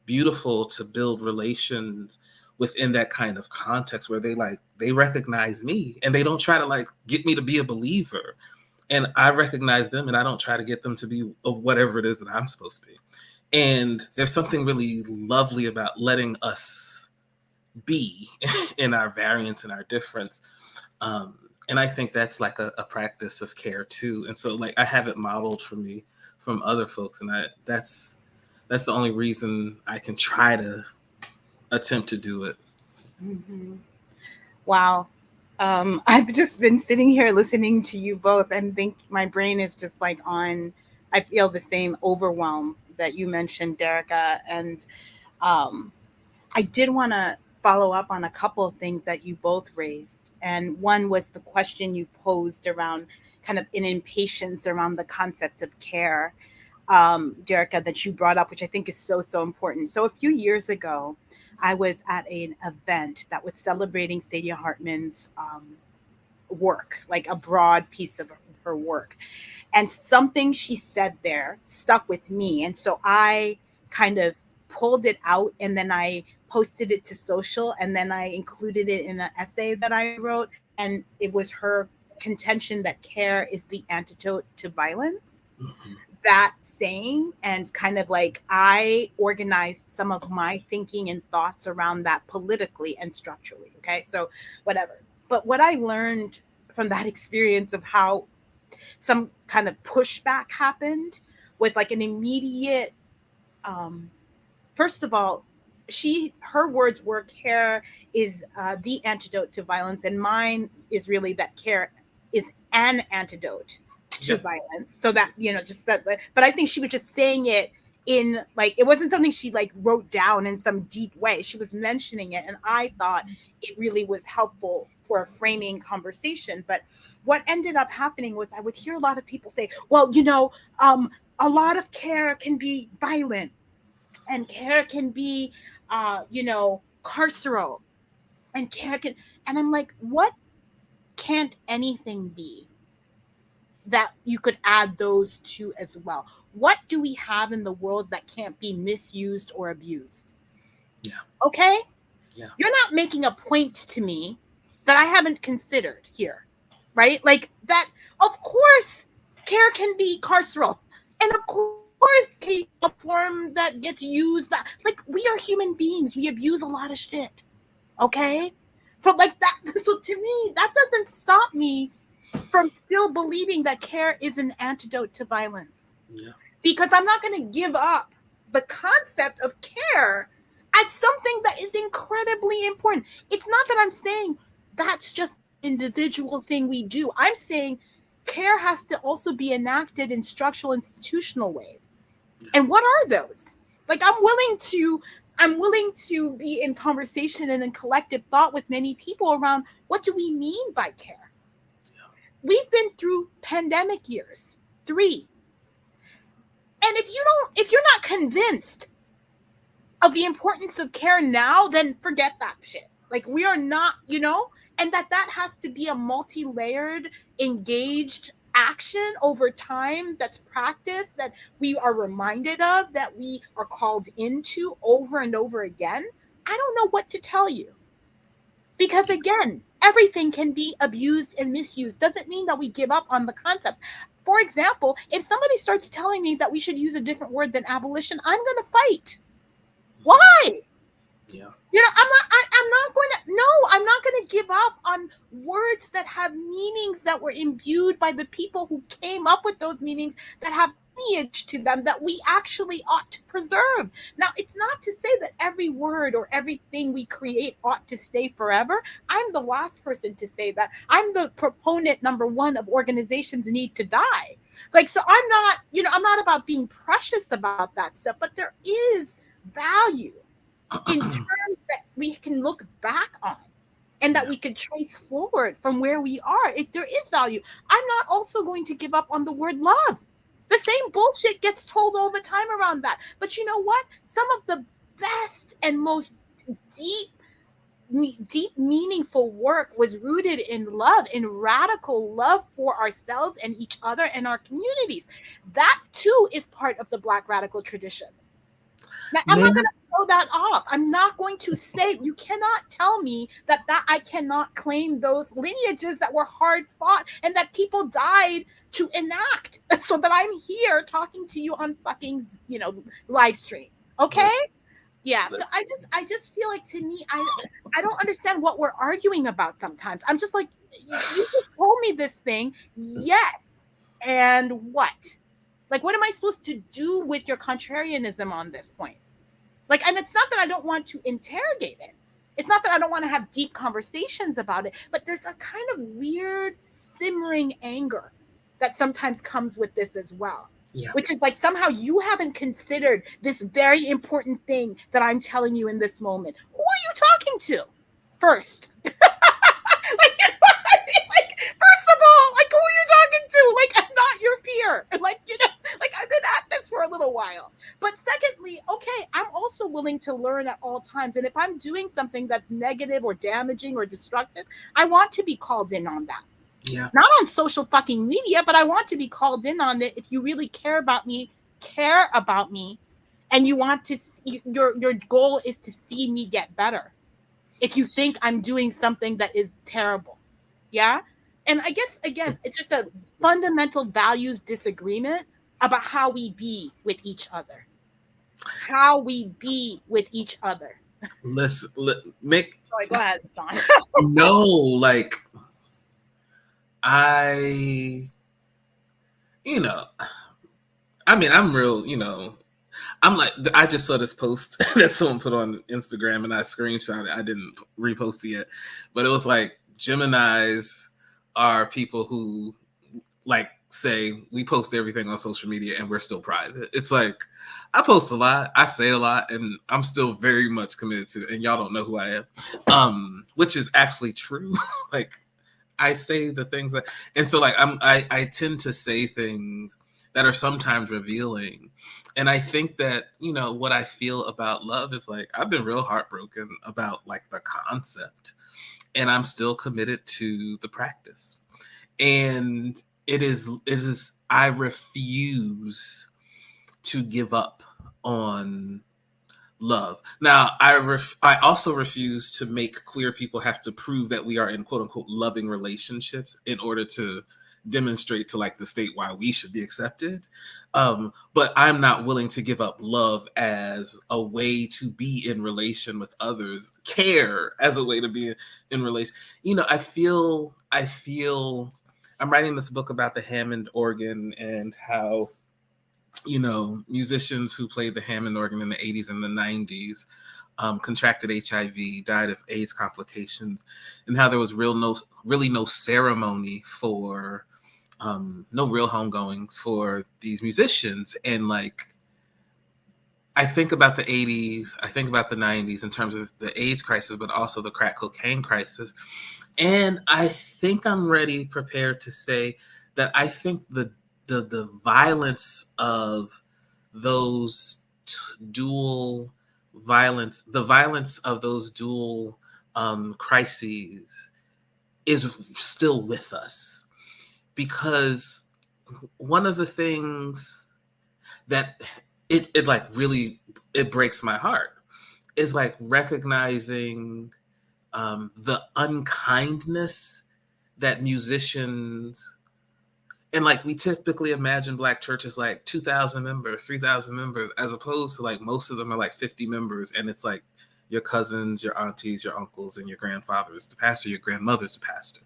beautiful to build relations within that kind of context where they recognize me and they don't try to like get me to be a believer, and I recognize them and I don't try to get them to be whatever it is that I'm supposed to be. And there's something really lovely about letting us be in our variance and our difference. And I think that's like a practice of care too. And so like I have it modeled for me from other folks, and that's the only reason I can try to attempt to do it. Mm-hmm. Wow. I've just been sitting here listening to you both and think my brain is just like I feel the same overwhelm that you mentioned, Derica. And I did want to follow up on a couple of things that you both raised. And one was the question you posed around kind of an impatience around the concept of care, Derica, that you brought up, which I think is so, so important. So a few years ago, I was at an event that was celebrating Saidiya Hartman's work, like a broad piece of her work. And something she said there stuck with me. And so I kind of pulled it out and then I posted it to social, and then I included it in an essay that I wrote. And it was her contention that care is the antidote to violence. Mm-hmm. that saying, and kind of like I organized some of my thinking and thoughts around that politically and structurally. Okay, so whatever. But what I learned from that experience of how some kind of pushback happened was like an immediate, first of all, her words were care is the antidote to violence, and mine is really that care is an antidote to violence. So that, just that, but I think she was just saying it in like, it wasn't something she like wrote down in some deep way. She was mentioning it, and I thought it really was helpful for a framing conversation. But what ended up happening was I would hear a lot of people say, well, a lot of care can be violent, and care can be carceral, and care can, and I'm like, what can't anything be that you could add those two as well? What do we have in the world that can't be misused or abused? Yeah. Okay? Yeah. You're not making a point to me that I haven't considered here, right? Like that, of course, care can be carceral. And of course, a form that gets used. Like, we are human beings. We abuse a lot of shit. Okay? But like that, so to me, that doesn't stop me from still believing that care is an antidote to violence. Yeah. Because I'm not going to give up the concept of care as something that is incredibly important. It's not that I'm saying that's just an individual thing we do. I'm saying care has to also be enacted in structural, institutional ways. And what are those? Like, I'm willing to be in conversation and in collective thought with many people around what do we mean by care? We've been through pandemic years, 3. And if you're not convinced of the importance of care now, then forget that shit. Like, we are not, and that has to be a multi-layered, engaged action over time that's practiced, that we are reminded of, that we are called into over and over again. I don't know what to tell you. Because again, everything can be abused and misused. Doesn't mean that we give up on the concepts. For example, if somebody starts telling me that we should use a different word than abolition, I'm going to fight. Why? Yeah. I'm not going to give up on words that have meanings that were imbued by the people who came up with those meanings, that have lineage to them that we actually ought to preserve. Now, it's not to say that every word or everything we create ought to stay forever. I'm the last person to say that. I'm the proponent number 1 of organizations need to die. Like, so I'm not about being precious about that stuff, but there is value in terms that we can look back on and that we can trace forward from where we are. There is value. I'm not also going to give up on the word love. The same bullshit gets told all the time around that. But you know what? Some of the best and most deep, meaningful work was rooted in love, in radical love for ourselves and each other and our communities. That too is part of the Black radical tradition. Now, I'm not going to throw that off. I'm not going to say, you cannot tell me that I cannot claim those lineages that were hard fought and that people died to enact, so that I'm here talking to you on fucking, live stream. Okay? Yeah. So I just feel like, to me, I don't understand what we're arguing about sometimes. I'm just like, you just told me this thing. Yes. And what? Like, what am I supposed to do with your contrarianism on this point? Like, and it's not that I don't want to interrogate it. It's not that I don't want to have deep conversations about it, but there's a kind of weird simmering anger that sometimes comes with this as well. Yeah. Which is like, somehow you haven't considered this very important thing that I'm telling you in this moment. Who are you talking to first? Like, you know what I mean? Like, first of all, like, who are you talking to? Like, I'm not your peer. And like, like, I've been at this for a little while. But secondly, okay, I'm also willing to learn at all times. And if I'm doing something that's negative or damaging or destructive, I want to be called in on that. Yeah. Not on social fucking media, but I want to be called in on it. If you really care about me, and you want to, your goal is to see me get better. If you think I'm doing something that is terrible. Yeah. And I guess, again, it's just a fundamental values disagreement about how we be with each other. How we be with each other. Make Sorry, go ahead, Sean. no, like I, you know, I mean, I'm real, I'm like, I just saw this post that someone put on Instagram and I screenshot it. I didn't repost it yet, but it was like, Geminis are people who like say we post everything on social media and we're still private. It's like, I post a lot, I say a lot, and I'm still very much committed to it, and y'all don't know who I am, which is actually true. Like, I say the things that, and so like I tend to say things that are sometimes revealing. And I think that, what I feel about love is like, I've been real heartbroken about like the concept, and I'm still committed to the practice. And it is, I refuse to give up on love. Now, I also refuse to make queer people have to prove that we are in quote unquote loving relationships in order to demonstrate to like the state why we should be accepted. But I'm not willing to give up love as a way to be in relation with others, care as a way to be in relation. I feel I'm writing this book about the Hammond organ and how, musicians who played the Hammond organ in the 80s and the 90s contracted HIV, died of AIDS complications, and how there was really no ceremony for, no real homegoings for these musicians. And like, I think about the 80s, I think about the 90s in terms of the AIDS crisis, but also the crack cocaine crisis. And I think I'm prepared to say that I think the violence of those dual violence, the violence of those dual crises is still with us. Because one of the things that it like really, it breaks my heart is like recognizing the unkindness that musicians, and like we typically imagine Black churches like 2,000 members, 3,000 members, as opposed to like most of them are like 50 members, and it's like your cousins, your aunties, your uncles, and your grandfather's the pastor, your grandmother's the pastor.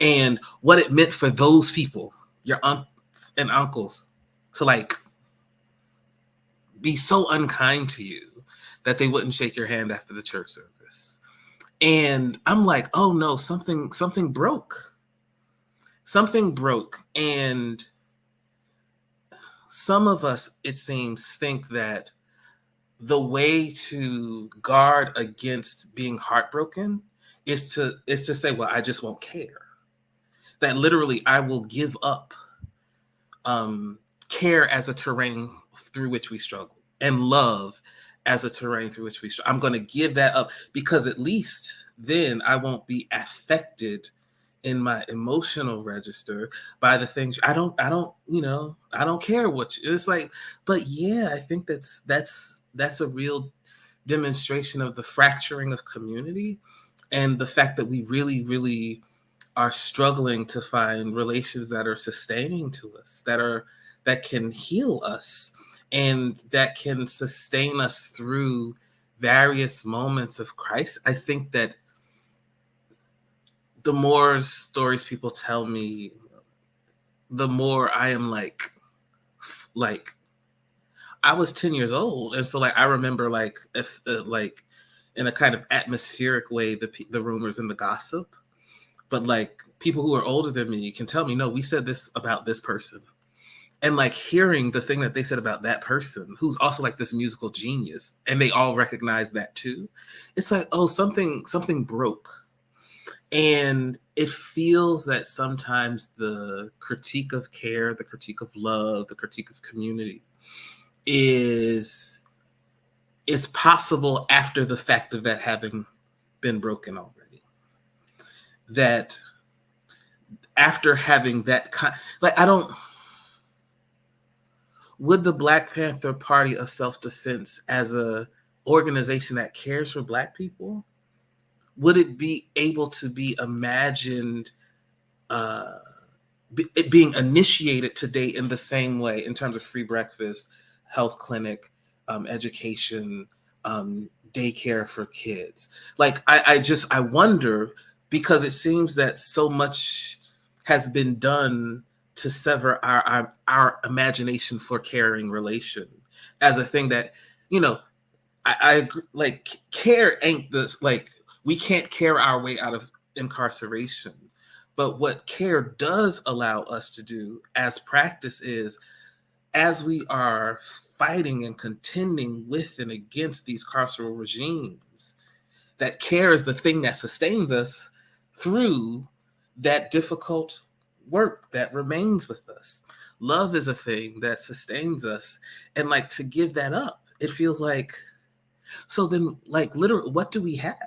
And what it meant for those people, your aunts and uncles, to like be so unkind to you that they wouldn't shake your hand after the church service. And I'm like, oh no, something broke. Something broke. And some of us, it seems, think that the way to guard against being heartbroken is to say, well, I just won't care. That literally I will give up care as a terrain through which we struggle, and love as a terrain through which we struggle. I'm going to give that up because at least then I won't be affected in my emotional register by the things I don't care what it's like. But yeah, I think that's a real demonstration of the fracturing of community and the fact that we really, really are struggling to find relations that are sustaining to us, that can heal us, and that can sustain us through various moments of crisis. I think that the more stories people tell me, the more I am like I was 10 years old, and so like I remember like if like in a kind of atmospheric way the rumors and the gossip. But like people who are older than me can tell me, no, we said this about this person. And like hearing the thing that they said about that person, who's also like this musical genius, and they all recognize that too. It's like, oh, something broke. And it feels that sometimes the critique of care, the critique of love, the critique of community is possible after the fact of that having been broken already. That after having that would the Black Panther Party of Self-Defense as a organization that cares for Black people, would it be able to be imagined it being initiated today in the same way in terms of free breakfast, health clinic, education, daycare for kids. Like I wonder, because it seems that so much has been done to sever our imagination for caring relation as a thing that, you know, I agree, like care ain't this, like we can't care our way out of incarceration. But what care does allow us to do as practice is, as we are fighting and contending with and against these carceral regimes, that care is the thing that sustains us through that difficult work that remains with us. Love is a thing that sustains us. And like, to give that up, it feels like, so then like literally, what do we have?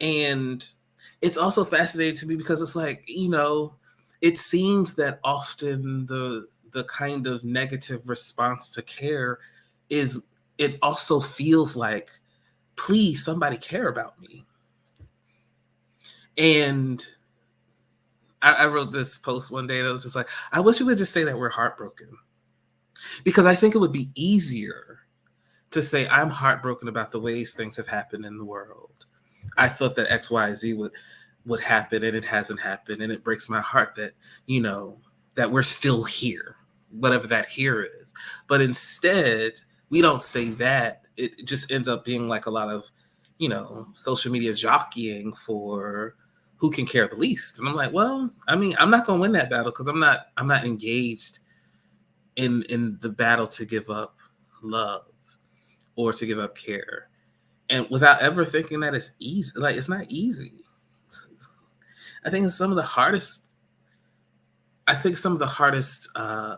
And it's also fascinating to me because it's like, you know, it seems that often the kind of negative response to care is, it also feels like, please, somebody care about me. And I wrote this post one day that was just like, I wish we would just say that we're heartbroken. Because I think it would be easier to say, I'm heartbroken about the ways things have happened in the world. I thought that X, Y, Z would happen, and it hasn't happened. And it breaks my heart that, you know, that we're still here, whatever that here is. But instead, we don't say that. It just ends up being like a lot of, you know, social media jockeying for who can care the least. And I'm like, well, I mean, I'm not going to win that battle because I'm not engaged in the battle to give up love or to give up care. And without ever thinking that it's easy, like, it's not easy. I think some of the hardest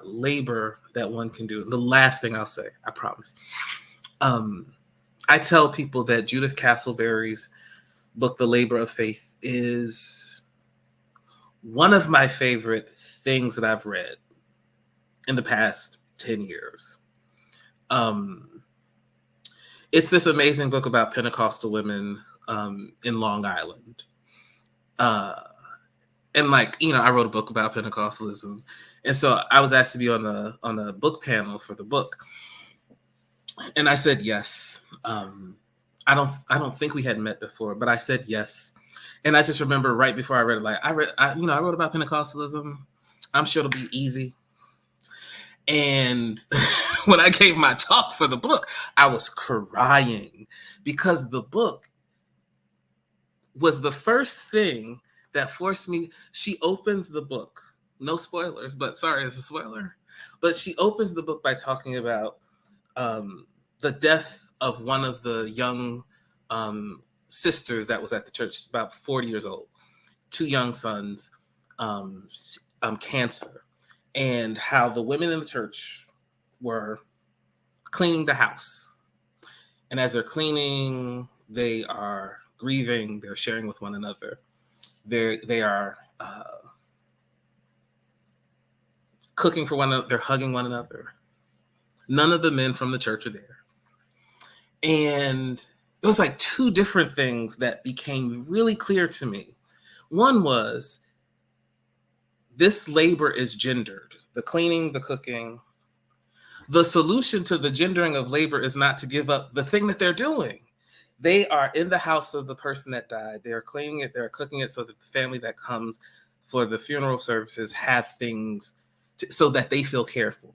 labor that one can do. The last thing I'll say, I promise. I tell people that Judith Castleberry's book, The Labor of Faith, is one of my favorite things that I've read in the past 10 years. It's this amazing book about Pentecostal women in Long Island. And like, you know, I wrote a book about Pentecostalism. And so I was asked to be on a book panel for the book. And I said yes. I don't think we had met before, but I said yes. And I just remember right before I read it, like I wrote about Pentecostalism. I'm sure it'll be easy. And when I gave my talk for the book, I was crying because the book was the first thing that forced me. She opens the book, no spoilers, but sorry, it's a spoiler. But she opens the book by talking about the death of one of the young sisters that was at the church, about 40 years old, 2 young sons, cancer, and how the women in the church were cleaning the house. And as they're cleaning, they are grieving, they're sharing with one another. They are cooking for one another, they're hugging one another. None of the men from the church are there. And it was like 2 different things that became really clear to me. One was, this labor is gendered. The cleaning, the cooking. The solution to the gendering of labor is not to give up the thing that they're doing. They are in the house of the person that died. They're cleaning it, they're cooking it so that the family that comes for the funeral services have things so that they feel cared for.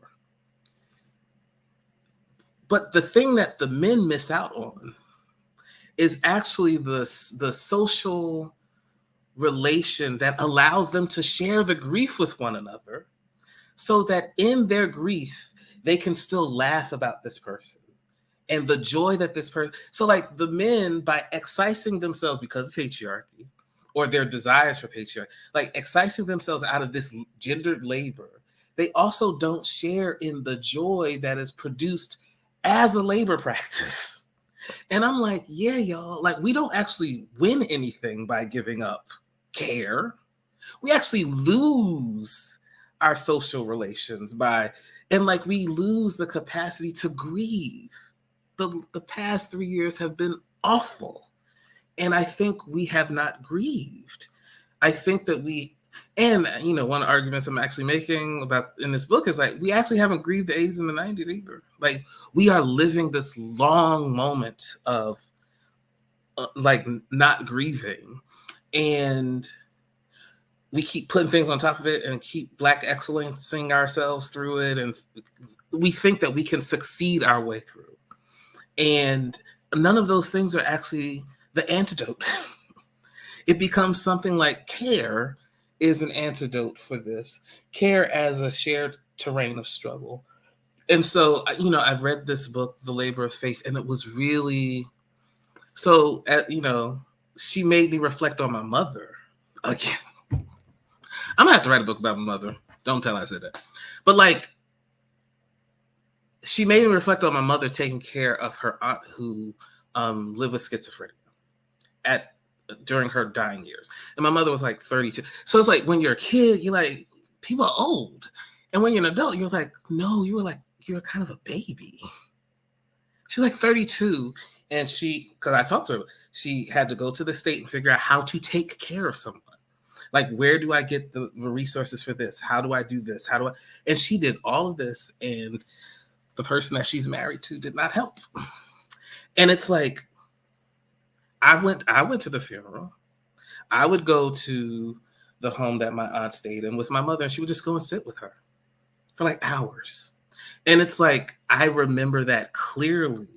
But the thing that the men miss out on is actually the social relation that allows them to share the grief with one another, so that in their grief, they can still laugh about this person and the joy that this person. So like the men, by excising themselves because of patriarchy or their desires for patriarchy, like excising themselves out of this gendered labor, they also don't share in the joy that is produced as a labor practice. And I'm like, yeah, y'all, like we don't actually win anything by giving up care. We actually lose our social relations and like we lose the capacity to grieve. The past 3 years have been awful. And I think we have not grieved. I think that we And, you know, one of the arguments I'm actually making about in this book is like, we actually haven't grieved the 80s and the 90s either. Like, we are living this long moment of like not grieving. And we keep putting things on top of it and keep Black excellencing ourselves through it. And we think that we can succeed our way through. And none of those things are actually the antidote. It becomes something like care is an antidote for this. Care as a shared terrain of struggle. And so, you know, I read this book, The Labor of Faith, and it was really, so, you know, she made me reflect on my mother again. I'm gonna have to write a book about my mother. Don't tell I said that. But like, she made me reflect on my mother taking care of her aunt who lived with schizophrenia during her dying years. And my mother was like 32. So it's like, when you're a kid, you're like, people are old. And when you're an adult, you're like, no, you're kind of a baby. She was like 32. And because I talked to her, she had to go to the state and figure out how to take care of someone. Like, where do I get the resources for this? How do I do this? And she did all of this, and the person that she's married to did not help. And it's like, I went to the funeral. I would go to the home that my aunt stayed in with my mother, and she would just go and sit with her for like hours. And it's like, I remember that clearly.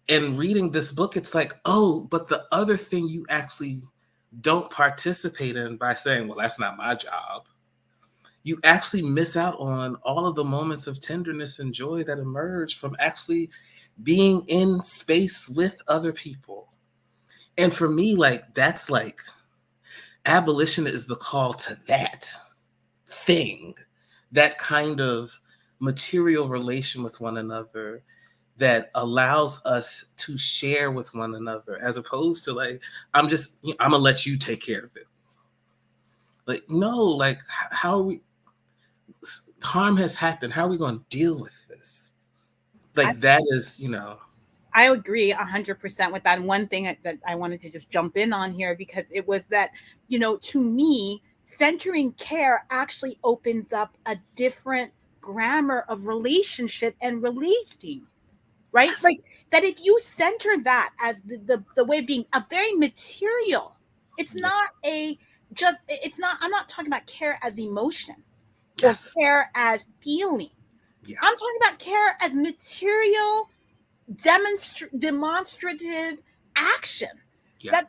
And reading this book, it's like, oh, but the other thing you actually don't participate in by saying, well, that's not my job. You actually miss out on all of the moments of tenderness and joy that emerge from actually being in space with other people. And for me, like, that's like, abolition is the call to that thing, that kind of material relation with one another that allows us to share with one another, as opposed to like, I'm gonna let you take care of it. Like, no, like, how are we, harm has happened. How are we going to deal with this? Like, that is, you know. I agree 100% with that. And one thing that I wanted to just jump in on here, because it was that, you know, to me, centering care actually opens up a different grammar of relationship and relating, right? Yes. Like that, if you center that as the way of being a very material, it's not it's not, I'm not talking about care as emotion or care as feeling. Yeah. I'm talking about care as material, demonstrative action. Yeah. That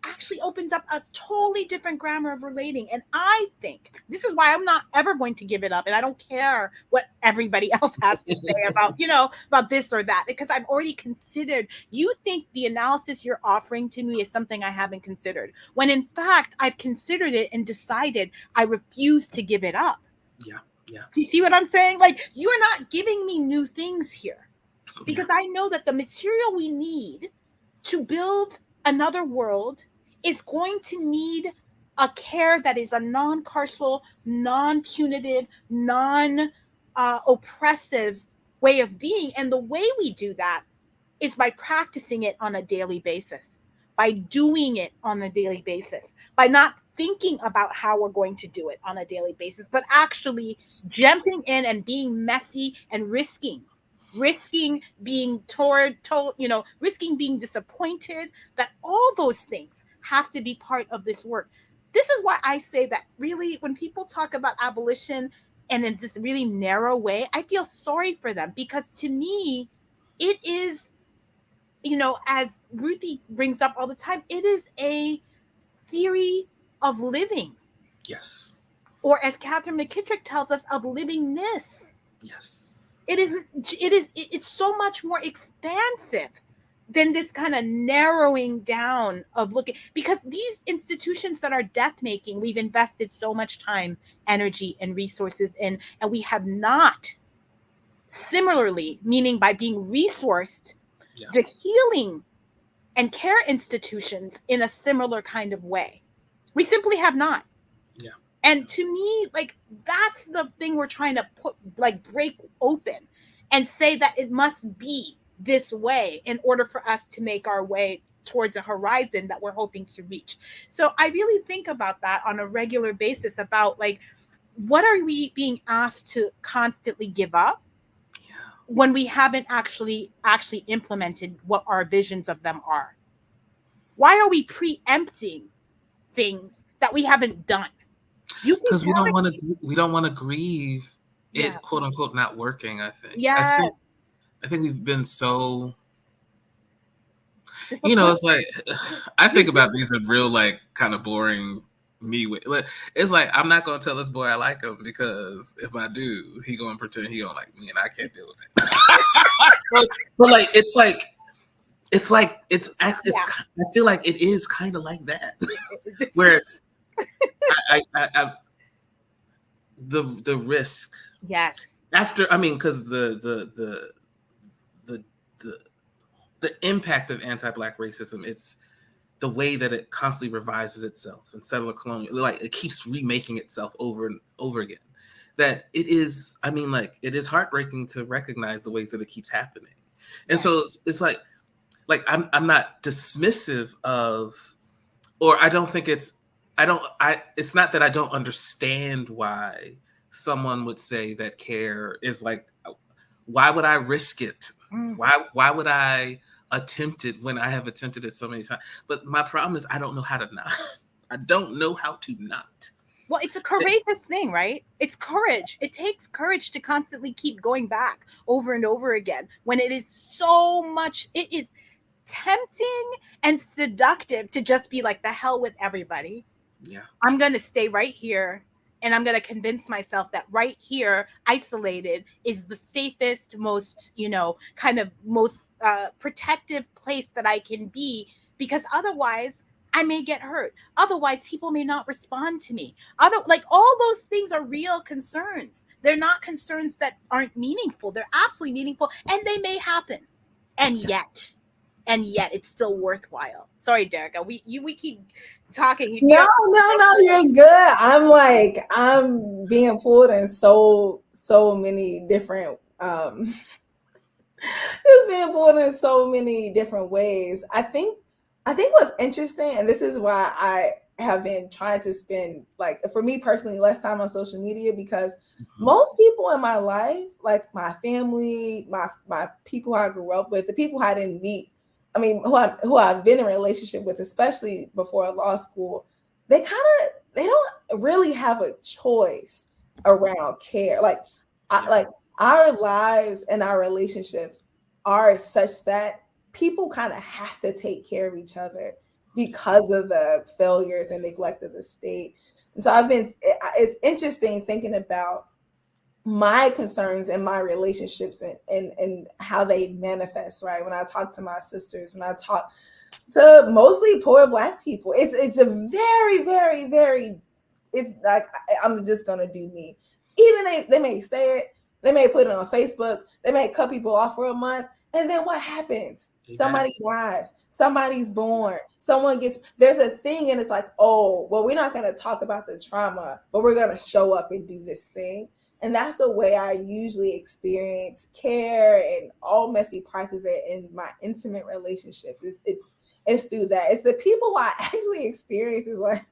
actually opens up a totally different grammar of relating. And I think this is why I'm not ever going to give it up. And I don't care what everybody else has to say about, you know, about this or that, because I've already considered. You think the analysis you're offering to me is something I haven't considered, when in fact I've considered it and decided I refuse to give it up. Yeah. Yeah. Do you see what I'm saying? Like, you're not giving me new things here, because I know that the material we need to build another world is going to need a care that is a non-carceral, non-punitive, non-oppressive way of being. And the way we do that is by practicing it on a daily basis, by doing it on a daily basis, by not thinking about how we're going to do it on a daily basis, but actually jumping in and being messy and risking being told, you know, risking being disappointed. That all those things have to be part of this work. This is why I say that really, when people talk about abolition and in this really narrow way, I feel sorry for them, because to me, it is, you know, as Ruthie brings up all the time, it is a theory of living. Yes. Or as Catherine McKittrick tells us, of livingness. Yes. It's so much more expansive than this kind of narrowing down of looking, because these institutions that are death making, we've invested so much time, energy, and resources in, and we have not similarly, meaning by being resourced, the healing and care institutions in a similar kind of way. We simply have not. Yeah. And to me, like, that's the thing we're trying to break open and say that it must be this way in order for us to make our way towards a horizon that we're hoping to reach. So I really think about that on a regular basis, about like, what are we being asked to constantly give up when we haven't actually implemented what our visions of them are? Why are we preempting things that we haven't done? Because we don't want to grieve it, Yeah. quote unquote, not working. I think. Yes. I think we've been so. It's You know, it's like I think about these in real, like, kind of boring me with. It's like, I'm not gonna tell this boy I like him, because if I do, he gonna pretend he don't like me, and I can't deal with it. but like, I feel like it is kind of like that, where it's I the risk. Yes. After, I mean, because the impact of anti-Black racism, it's the way that it constantly revises itself and settler colonial, like, it keeps remaking itself over and over again. That it is, I mean, like, it is heartbreaking to recognize the ways that it keeps happening. And so it's like I'm not dismissive of, or I don't think it's not that I don't understand why someone would say that care is like, why would I risk it? Why would I attempt it when I have attempted it so many times? But my problem is I don't know how to not. I don't know how to not. Well, it's a courageous thing, right? It's courage. It takes courage to constantly keep going back over and over again when it is so much. It is tempting and seductive to just be like, the hell with everybody. Yeah. I'm going to stay right here. And I'm going to convince myself that right here, isolated, is the safest, most, kind of most protective place that I can be, because otherwise I may get hurt. Otherwise, people may not respond to me. All those things are real concerns. They're not concerns that aren't meaningful. They're absolutely meaningful, and they may happen. And yet it's still worthwhile. Sorry, Derica, we keep talking. No, you're good. I'm being pulled in so many different it's being pulled in so many different ways. I think what's interesting, and this is why I have been trying to spend, like, for me personally, less time on social media, because most people in my life, like my family, my people I grew up with, the people I didn't meet, I mean, who I've been in a relationship with, especially before law school, they don't really have a choice around care. Like, our lives and our relationships are such that people kind of have to take care of each other because of the failures and neglect of the state. And so it's interesting thinking about my concerns and my relationships and how they manifest, right? When I talk to my sisters, when I talk to mostly poor Black people, it's a very, very, very, it's like, I'm just going to do me. Even they may say it, they may put it on Facebook, they may cut people off for a month, and then what happens? Exactly. Somebody dies, somebody's born, there's a thing, and it's like, oh, well, we're not going to talk about the trauma, but we're going to show up and do this thing. And that's the way I usually experience care and all messy parts of it in my intimate relationships. It's through that. It's the people who I actually experience is like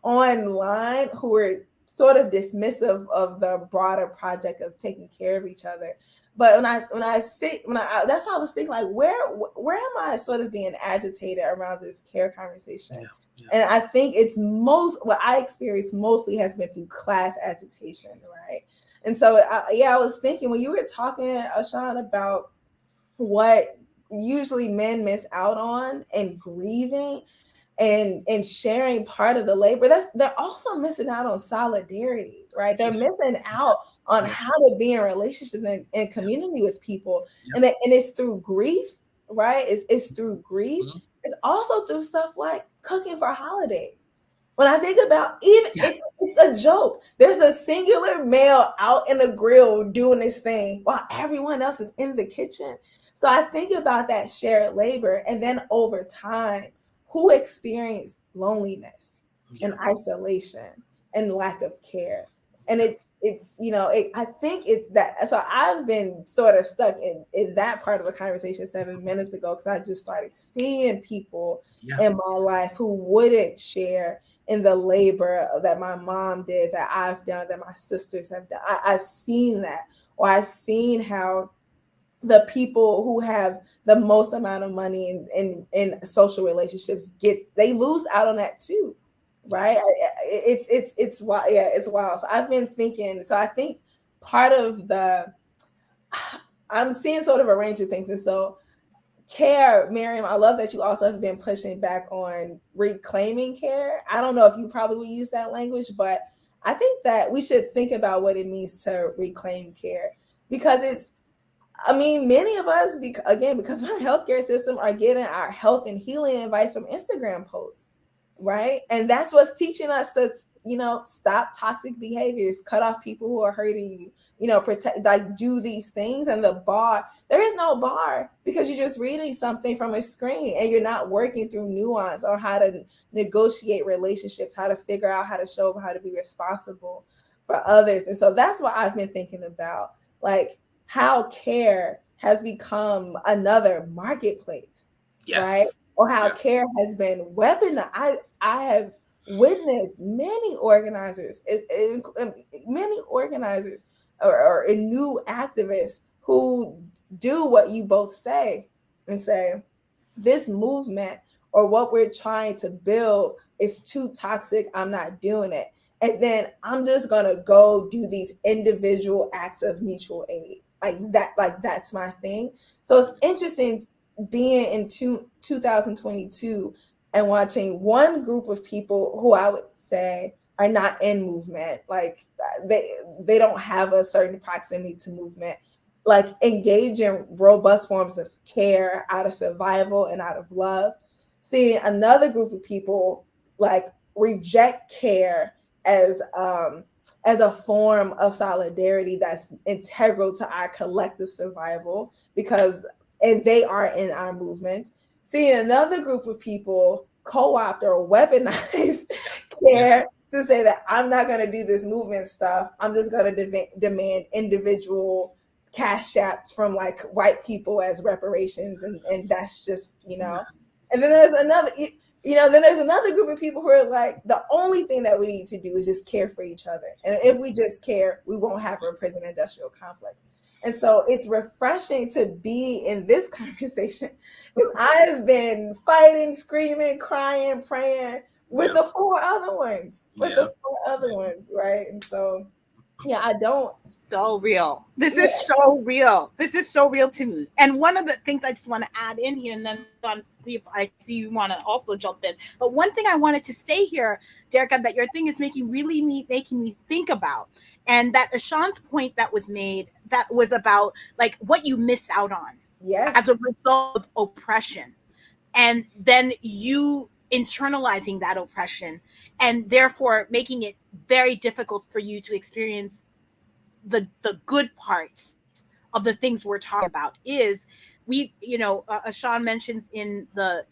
online, who are sort of dismissive of the broader project of taking care of each other. But that's why I was thinking, like, where am I sort of being agitated around this care conversation? Yeah. Yeah. And I think what I experienced mostly has been through class agitation, right? And so, I was thinking when you were talking, Ashon, about what usually men miss out on and grieving and sharing part of the labor, they're also missing out on solidarity, right? They're missing out on how to be in relationships and community with people. Yeah. And it's through grief, right? It's through grief. Mm-hmm. It's also through stuff like cooking for holidays. When I think about it's a joke. There's a singular male out in the grill doing this thing while everyone else is in the kitchen. So I think about that shared labor, and then over time, who experienced loneliness and isolation and lack of care? And it's I think it's that. So I've been sort of stuck in that part of a conversation 7 minutes ago, because I just started seeing people in my life who wouldn't share in the labor that my mom did, that I've done, that my sisters have done. I've seen that, or I've seen how the people who have the most amount of money in social relationships they lose out on that too, right? It's wild. Yeah, it's wild. So I've been thinking. So I think part of I'm seeing sort of a range of things, and so care, Mariame, I love that you also have been pushing back on reclaiming care. I don't know if you probably would use that language, but I think that we should think about what it means to reclaim care, because many of us, because of our healthcare system, are getting our health and healing advice from Instagram posts, right? And that's what's teaching us to, stop toxic behaviors, cut off people who are hurting you, protect, like, do these things. And there is no bar, because you're just reading something from a screen and you're not working through nuance or how to negotiate relationships, how to figure out how to show up, how to be responsible for others. And so that's what I've been thinking about, like, how care has become another marketplace, right? Or how care has been weaponized. I have witnessed many organizers or new activists who do what you both say, and say, this movement or what we're trying to build is too toxic, I'm not doing it. And then I'm just gonna go do these individual acts of mutual aid. Like that's my thing. So it's interesting being in 2022 and watching one group of people who I would say are not in movement, like they don't have a certain proximity to movement, like engage in robust forms of care out of survival and out of love. Seeing another group of people like reject care as a form of solidarity that's integral to our collective survival, and they are in our movements. Seeing another group of people co-opt or weaponize care to say that I'm not going to do this movement stuff. I'm just going to demand individual cash apps from like white people as reparations, and that's just And then there's another group of people who are like, the only thing that we need to do is just care for each other, and if we just care, we won't have a prison industrial complex. And so it's refreshing to be in this conversation, because I've been fighting, screaming, crying, praying with the four other ones, right? And so I don't. So real. This is so real. This is so real to me. And one of the things I just want to add in here, and then see if I see you want to also jump in. But one thing I wanted to say here, Derica, that your thing is making me think about, and that Ashon's point that was made, that was about like what you miss out on as a result of oppression, and then you internalizing that oppression, and therefore making it very difficult for you to experience the good parts of the things we're talking about. Is Ashon mentions in the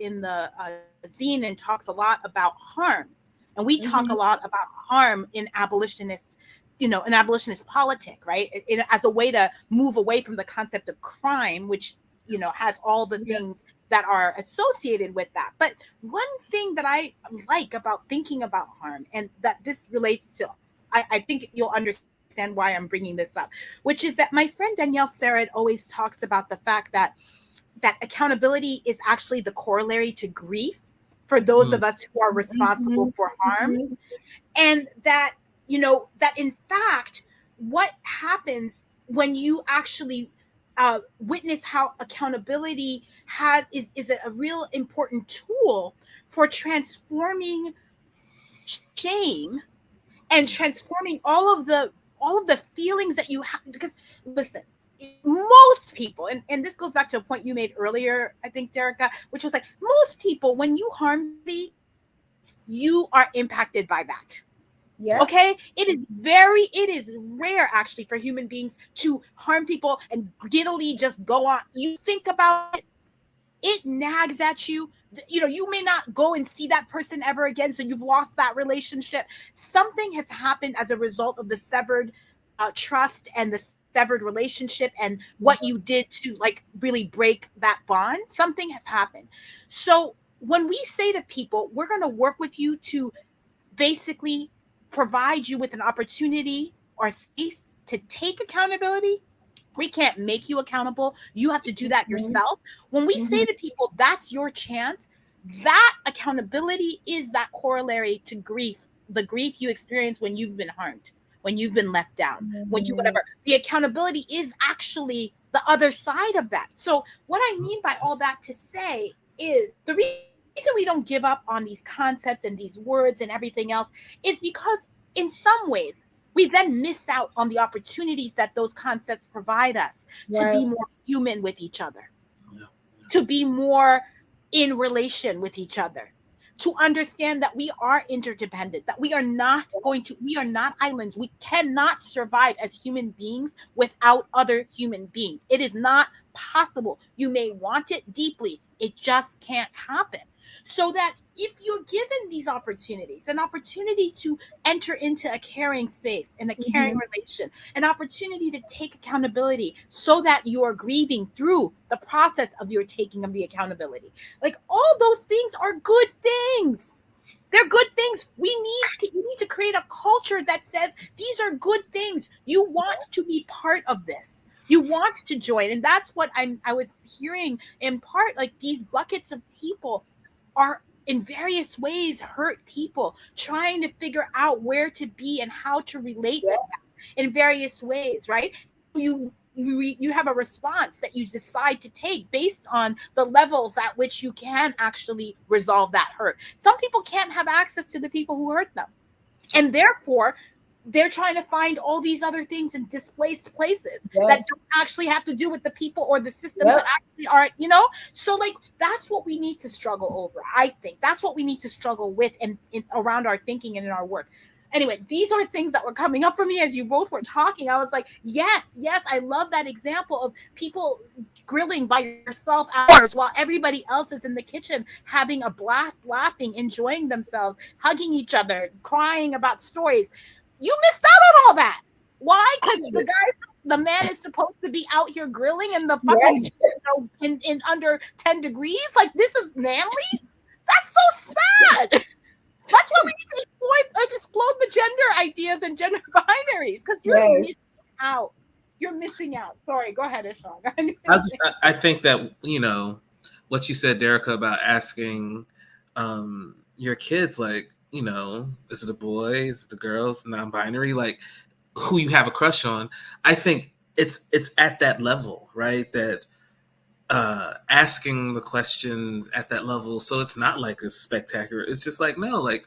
zine and talks a lot about harm, and we talk a lot about harm in abolitionist politic, right? As a way to move away from the concept of crime, which has all the things that are associated with that. But one thing that I like about thinking about harm, and that this relates to, I think you'll understand why I'm bringing this up, which is that my friend Danielle Sarad always talks about the fact that accountability is actually the corollary to grief for those of us who are responsible for harm. And that, that in fact, what happens when you actually witness how accountability is a real important tool for transforming shame and transforming all of the feelings that you have. Because listen, most people, and this goes back to a point you made earlier, I think, Derica, which was like, most people, when you harm me, you are impacted by that. Yes. Okay. It is rare actually for human beings to harm people and giddily just go on. You think about it, it nags at you. You know, you may not go and see that person ever again, so you've lost that relationship. Something has happened as a result of the severed trust and the severed relationship and what you did to like really break that bond. Something has happened. So when we say to people, we're going to work with you to basically provide you with an opportunity or space to take accountability. We can't make you accountable. You have to do that yourself. When we say to people, that's your chance, that accountability is that corollary to grief, the grief you experience when you've been harmed, when you've been left down, when you whatever. The accountability is actually the other side of that. So what I mean by all that to say is the reason we don't give up on these concepts and these words and everything else is because in some ways we then miss out on the opportunities that those concepts provide us to be more human with each other, to be more in relation with each other, to understand that we are interdependent, that we are not islands. We cannot survive as human beings without other human beings. It is not possible. You may want it deeply. It just can't happen. So that if you're given these opportunities, an opportunity to enter into a caring space and a caring relation, an opportunity to take accountability so that you are grieving through the process of your taking of the accountability. Like all those things are good things. They're good things. We need to create a culture that says these are good things. You want to be part of this. You want to join. And that's what I was hearing in part, like these buckets of people are in various ways hurt people trying to figure out where to be and how to relate to that in various ways, right? You have a response that you decide to take based on the levels at which you can actually resolve that hurt. Some people can't have access to the people who hurt them, and therefore they're trying to find all these other things in displaced places that don't actually have to do with the people or the systems that actually aren't, you know? So like, that's what we need to struggle over. I think that's what we need to struggle with and around our thinking and in our work. Anyway, these are things that were coming up for me as you both were talking. I was like, yes, I love that example of people grilling by yourself hours while everybody else is in the kitchen having a blast, laughing, enjoying themselves, hugging each other, crying about stories. You missed out on all that. Why? Because the man is supposed to be out here grilling in the fucking in under 10 degrees. Like, this is manly. That's so sad. That's why we need to explode the gender ideas and gender binaries, because you're missing out. You're missing out. Sorry, go ahead, Ashon. I think that, you know, what you said, Derica, about asking your kids, like, you know, is it a boy, is it a girl, is it non-binary, like who you have a crush on. I think it's at that level, right? That asking the questions at that level, so it's not like a spectacular, it's just like, no, like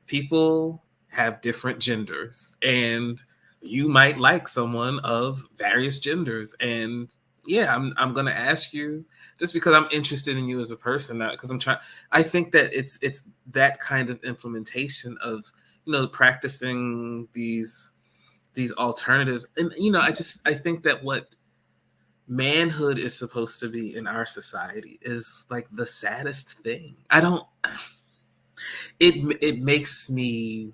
people have different genders and you might like someone of various genders, and I'm gonna ask you just because I'm interested in you as a person, not because I'm trying. I think that it's that kind of implementation of, you know, practicing these alternatives. And, you know, I think that what manhood is supposed to be in our society is like the saddest thing. It makes me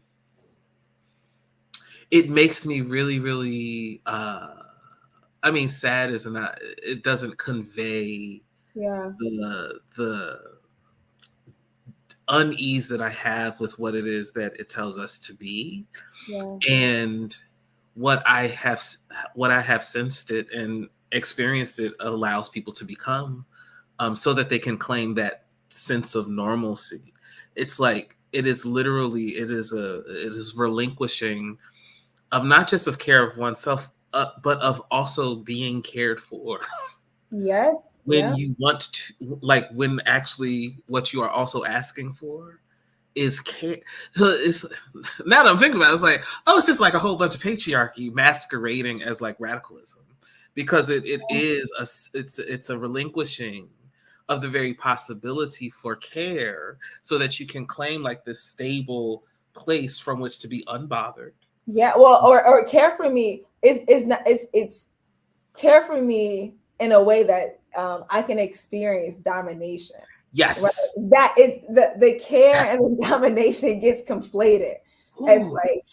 really, really, I mean, sad is not, it doesn't convey the unease that I have with what it is that it tells us to be. And what I have sensed it and experienced it allows people to become, so that they can claim that sense of normalcy. It's like, it is relinquishing of not just of care of oneself, but of also being cared for. When you want to, like, when actually what you are also asking for is care. It's, now that I'm thinking about it, it's like, oh, it's just like a whole bunch of patriarchy masquerading as like radicalism, because it's a relinquishing of the very possibility for care, so that you can claim like this stable place from which to be unbothered. Or care for me is not, it's care for me in a way that I can experience domination. Yes. Right? That is the care and the domination gets conflated. Ooh. As like,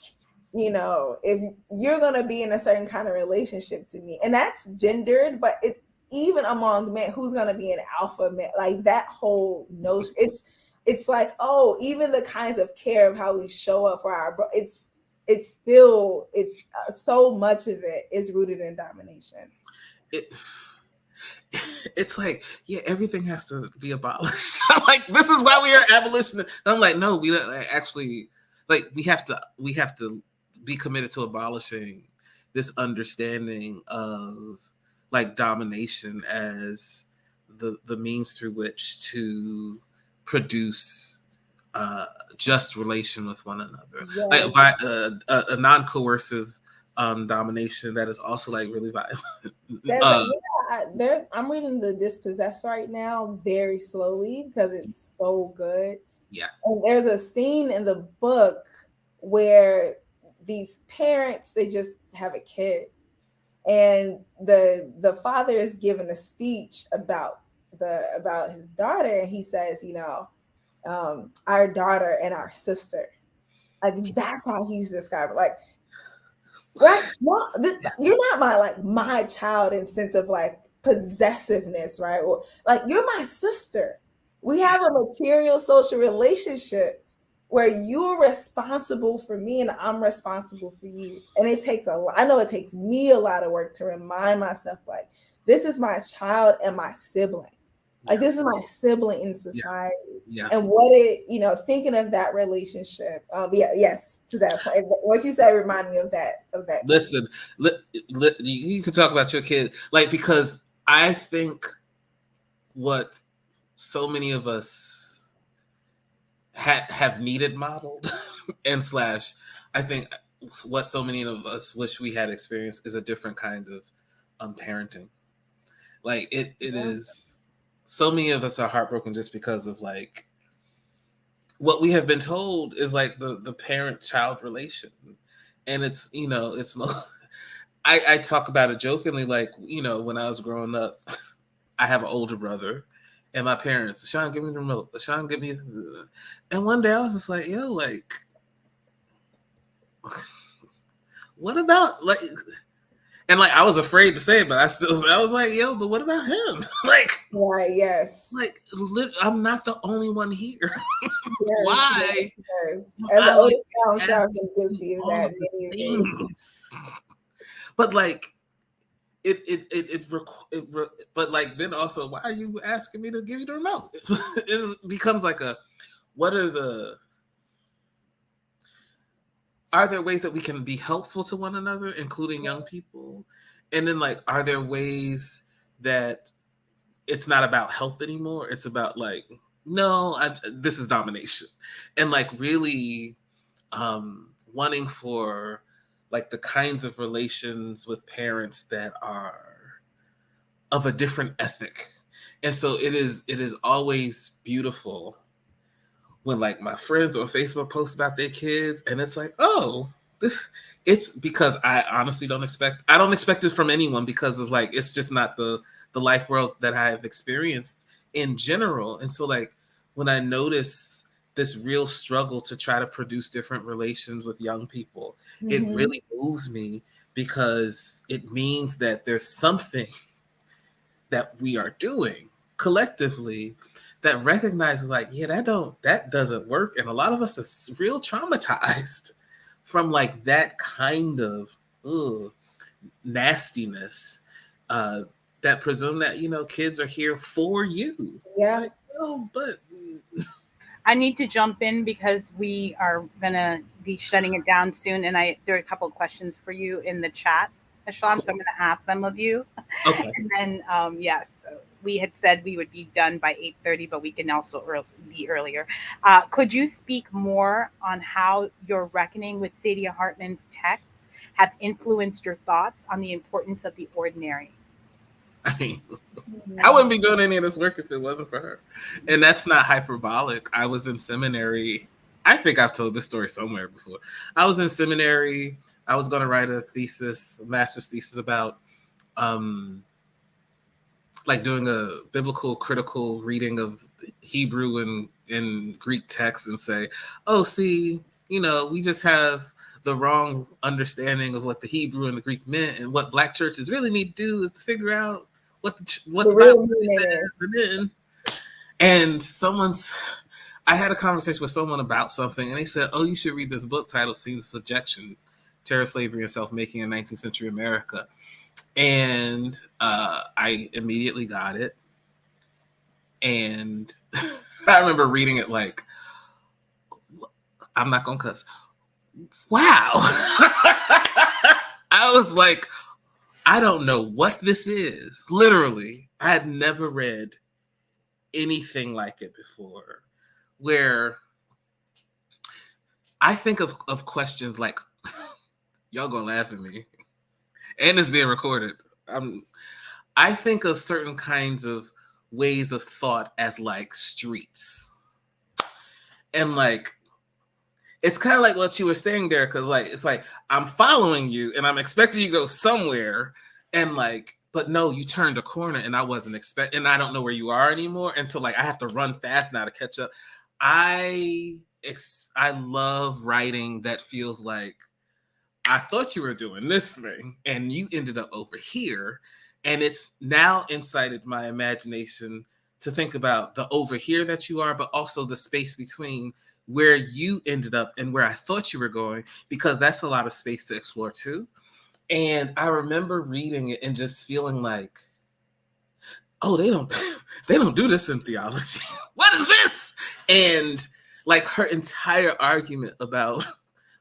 you know, if you're going to be in a certain kind of relationship to me, and that's gendered, but it's even among men, who's going to be an alpha man, like that whole notion, it's like, oh, even the kinds of care of how we show up for our, it's still, so much of it is rooted in domination. It's like, yeah, everything has to be abolished. I'm like, this is why we are abolitionists. I'm like, no, we actually, like, we have to be committed to abolishing this understanding of like domination as the means through which to produce just relation with one another. Yes. Like by a non-coercive domination that is also like really violent. I'm reading The Dispossessed right now very slowly because it's so good. Yeah. And there's a scene in the book where these parents, they just have a kid, and the father is giving a speech about his daughter, and he says, you know, our daughter and our sister. Like that's how he's describing. Like, right? Well, you're not my child in sense of like possessiveness, right? Or like you're my sister. We have a material social relationship where you're responsible for me and I'm responsible for you. And it takes I know it takes me a lot of work to remind myself, like, this is my child and my sibling. Like, this is my sibling in society. Yeah. And what it, you know, thinking of that relationship. Yes, to that point. What you said reminded me of that. Listen, you can talk about your kid, like, because I think what so many of us have needed modeled and I think what so many of us wish we had experienced is a different kind of parenting. Like it is, so many of us are heartbroken just because of like what we have been told is like the parent-child relation. And it's, you know, it's I talk about it jokingly, like, you know, when I was growing up, I have an older brother. And my parents, Ashon, give me the remote. Ashon, give me the... And one day I was just like, yo, like, what about, like... And, like, I was afraid to say it, but I was like, yo, but what about him? Like... Right, yes. Like, I'm not the only one here. Yes, Why? Yes. As an older child, I've been guilty of that many years. But, like, but like then also, why are you asking me to give you the remote? It becomes like are there ways that we can be helpful to one another, including young people? And then like, are there ways that it's not about help anymore? It's about like, no, this is domination. And like really wanting for like the kinds of relations with parents that are of a different ethic. And so it is always beautiful when like my friends on Facebook post about their kids, and it's like, oh, it's because I honestly don't expect it from anyone, because of like, it's just not the life world that I have experienced in general. And so like when I notice this real struggle to try to produce different relations with young people, it really moves me, because it means that there's something that we are doing collectively that recognizes like, yeah, that doesn't work. And a lot of us are real traumatized from like that kind of nastiness that presume that, you know, kids are here for you. Yeah. Like, oh, but I need to jump in because we are gonna be shutting it down soon, and there are a couple of questions for you in the chat, Ashon, so I'm gonna ask them of you. Okay. And then yes, we had said we would be done by 8:30, but we can also be earlier. Could you speak more on how your reckoning with Saidiya Hartman's texts have influenced your thoughts on the importance of the ordinary? I mean, I wouldn't be doing any of this work if it wasn't for her. And that's not hyperbolic. I was in seminary. I think I've told this story somewhere before. I was in seminary. I was going to write a master's thesis about like doing a biblical critical reading of Hebrew and Greek text and say, oh, see, we just have the wrong understanding of what the Hebrew and the Greek meant, and what Black churches really need to do is to figure out what the Bible says. And I had a conversation with someone about something, and they said, oh, you should read this book titled Scenes of Subjection, Terror, Slavery, and Self-Making in 19th Century America. And I immediately got it. And I remember reading it like, I'm not going to cuss. Wow. I was like, I don't know what this is. Literally, I had never read anything like it before, where I think of questions like, y'all gonna laugh at me, and it's being recorded. I think of certain kinds of ways of thought as like streets. And like, it's kind of like what you were saying there, because like, it's like, I'm following you and I'm expecting you to go somewhere, and like, but no, you turned a corner and I wasn't expecting, and I don't know where you are anymore. And so like, I have to run fast now to catch up. I love writing that feels like, I thought you were doing this thing and you ended up over here. And it's now incited my imagination to think about the over here that you are, but also the space between where you ended up and where I thought you were going, because that's a lot of space to explore too. And I remember reading it and just feeling like, oh, they don't do this in theology. What is this? And like, her entire argument about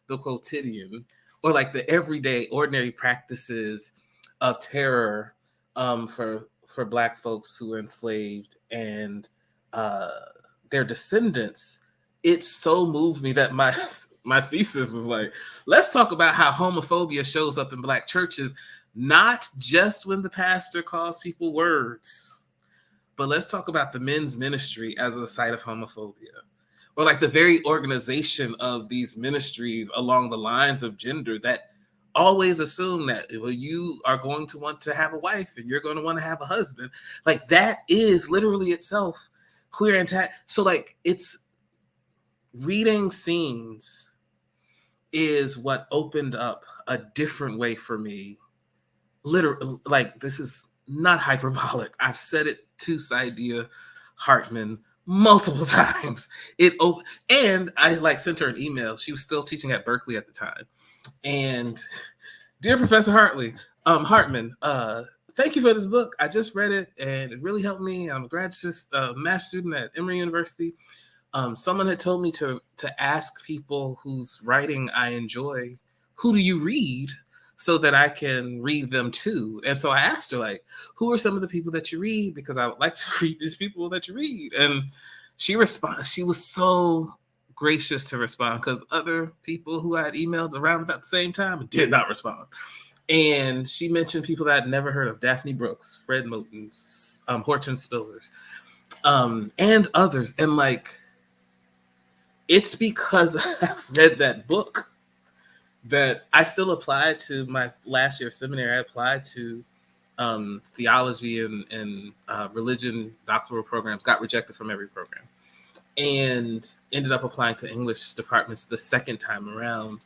the quotidian, or like the everyday ordinary practices of terror for Black folks who were enslaved and their descendants, it so moved me that my thesis was like, let's talk about how homophobia shows up in Black churches, not just when the pastor calls people words, but let's talk about the men's ministry as a site of homophobia, or like the very organization of these ministries along the lines of gender that always assume that, well, you are going to want to have a wife and you're going to want to have a husband. Like, that is literally itself queer and so like, it's reading Scenes is what opened up a different way for me. Literally, like, this is not hyperbolic. I've said it to Saidia Hartman multiple times. And I like sent her an email. She was still teaching at Berkeley at the time. And, dear Professor Hartman, thank you for this book. I just read it and it really helped me. I'm a graduate math student at Emory University. Someone had told me to ask people whose writing I enjoy, who do you read, so that I can read them too. And so I asked her, like, who are some of the people that you read? Because I would like to read these people that you read. And she responded. She was so gracious to respond, because other people who I had emailed around about the same time did not respond. And she mentioned people that I'd never heard of: Daphne Brooks, Fred Moten, Hortense Spillers, and others. And like, it's because I've read that book that I still applied to my last year of seminary. I applied to theology and religion doctoral programs, got rejected from every program, and ended up applying to English departments the second time around.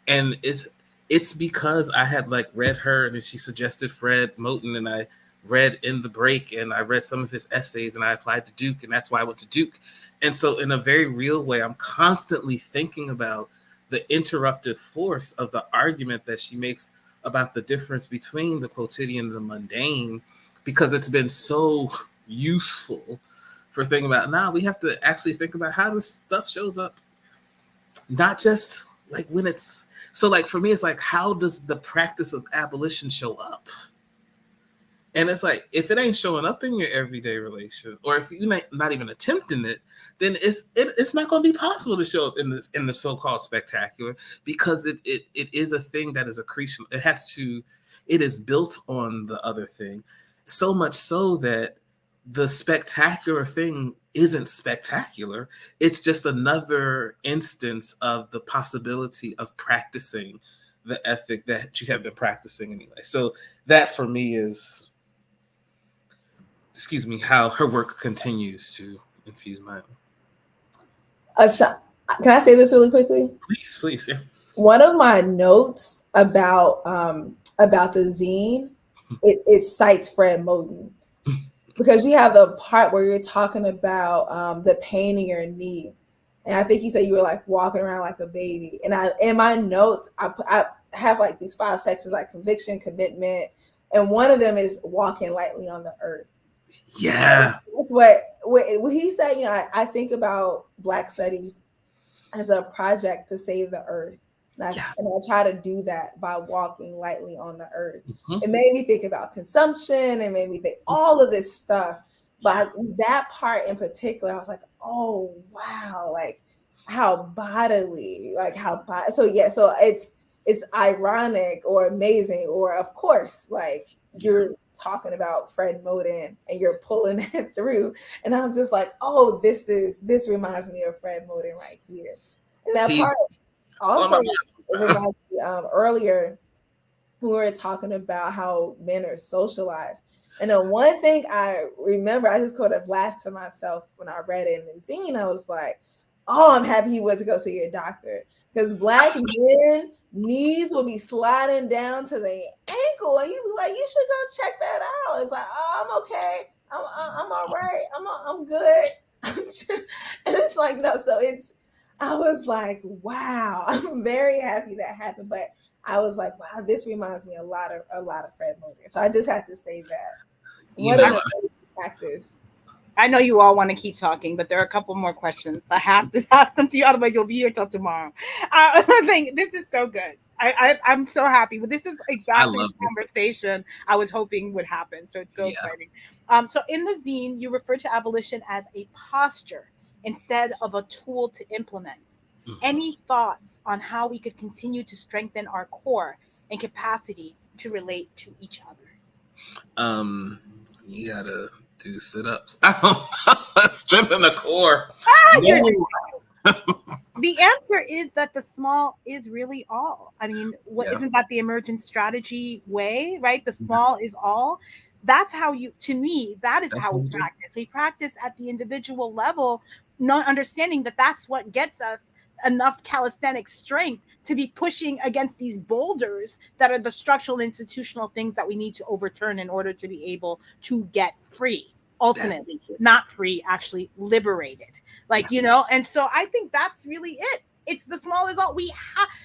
And it's because I had like read her, and then she suggested Fred Moten, and I read In the Break, and I read some of his essays, and I applied to Duke, and that's why I went to Duke. And so in a very real way, I'm constantly thinking about the interruptive force of the argument that she makes about the difference between the quotidian and the mundane, because it's been so useful for thinking about, now we have to actually think about how this stuff shows up, not just like when it's, so like for me, it's like, how does the practice of abolition show up? And it's like, if it ain't showing up in your everyday relations, or if you're not even attempting it, then it's not going to be possible to show up in the so-called spectacular, because it is a thing that is accretion. It is built on the other thing, so much so that the spectacular thing isn't spectacular. It's just another instance of the possibility of practicing the ethic that you have been practicing anyway. So that for me is how her work continues to infuse my own. Can I say this really quickly? Please, yeah. One of my notes about the zine, it cites Fred Moten, because you have the part where you're talking about the pain in your knee, and I think you said you were like walking around like a baby. And in my notes, I have like these 5 sections, like conviction, commitment, and one of them is walking lightly on the earth. Yeah. What he said, I think about Black Studies as a project to save the earth. And I try to do that by walking lightly on the earth. Mm-hmm. It made me think about consumption. It made me think all of this stuff. But that part in particular, I was like, oh, wow. Like how bodily, so it's ironic or amazing, or of course, like you're talking about Fred Moten and you're pulling it through. And I'm just like, oh, this reminds me of Fred Moten right here. And that part also reminds me, earlier we were talking about how men are socialized. And the one thing I remember, I just could have laughed to myself when I read it in the zine. I was like, oh, I'm happy he went to go see a doctor, because Black men knees will be sliding down to the ankle, and you'd be like, you should go check that out. It's like, oh, I'm okay. I'm all right. I'm good. And it's like, no. So I was like, wow, I'm very happy that happened. But I was like, wow, this reminds me a lot of Fred Moten. So I just had to say that. What an practice. I know you all want to keep talking, but there are a couple more questions. I have to ask them to you, otherwise you'll be here till tomorrow. I think this is so good. I'm so happy. But this is exactly the conversation I was hoping would happen. So it's so exciting. So in the zine, you refer to abolition as a posture instead of a tool to implement. Mm-hmm. Any thoughts on how we could continue to strengthen our core and capacity to relate to each other? You gotta do sit-ups. Strengthen the core. The answer is that the small is really all. I mean, isn't that the emergent strategy way, right? The small is all. That's how to me, that is how we practice. We practice at the individual level, not understanding that that's what gets us enough calisthenic strength to be pushing against these boulders that are the structural institutional things that we need to overturn in order to be able to get free, ultimately. Not free, actually liberated. And so I think that's really it. It's the small is all.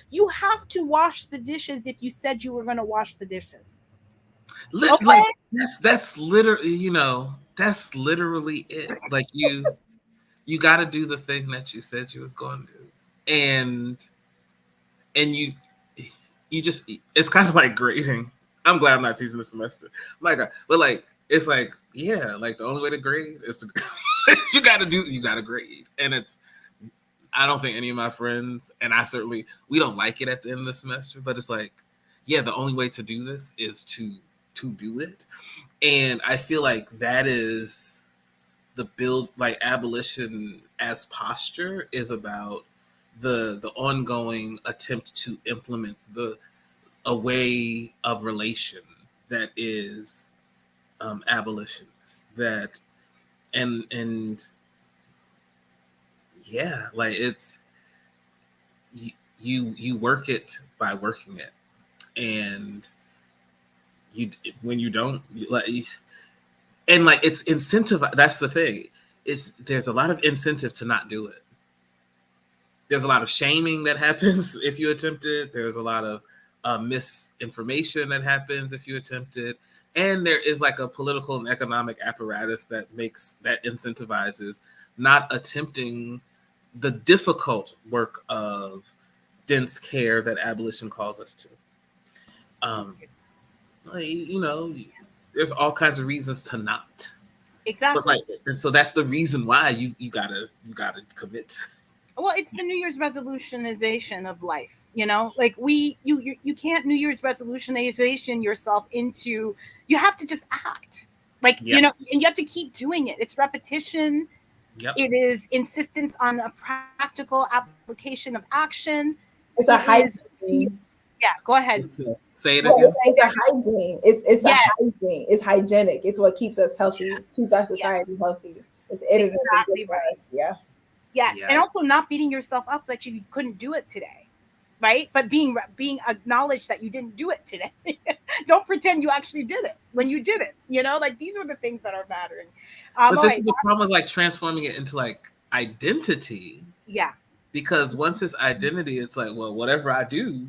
You have to wash the dishes if you said you were going to wash the dishes. Okay? Like that's literally, that's literally it. Like you got to do the thing that you said you was going to do. And you just, it's kind of like grading. I'm glad I'm not teaching this semester. My God. But like, it's like, like the only way to grade is to you got to grade. And I don't think any of my friends, and we don't like it at the end of the semester, but it's like, the only way to do this is to do it. And I feel like that is the build, like abolition as posture is about the ongoing attempt to implement a way of relation that is abolitionist, that and like it's you work it by working it, and when you don't it's incentive. That's the thing. There's a lot of incentive to not do it. There's a lot of shaming that happens if you attempt it. There's a lot of misinformation that happens if you attempt it. And there is like a political and economic apparatus that incentivizes not attempting the difficult work of dense care that abolition calls us to. There's all kinds of reasons to not. Exactly. But and so that's the reason why you gotta commit. Well, it's the New Year's resolutionization of life, like you can't New Year's resolutionization yourself into, you have to just act and you have to keep doing it. It's repetition. Yep. It is insistence on a practical application of action. It's a high. Yeah, go ahead. Say it Well, again. it's a hygiene. It's Yes. a hygiene. It's hygienic. It's what keeps us healthy, keeps our society healthy. It's edited Exactly for right. us. Yeah. Yes, Yeah. and also not beating yourself up that you couldn't do it today, right? But being acknowledged that you didn't do it today. Don't pretend you actually did it when you did it. You know, like these are the things that are mattering. But this is the problem with like transforming it into like identity. Yeah. Because once it's identity, it's like, well, whatever I do,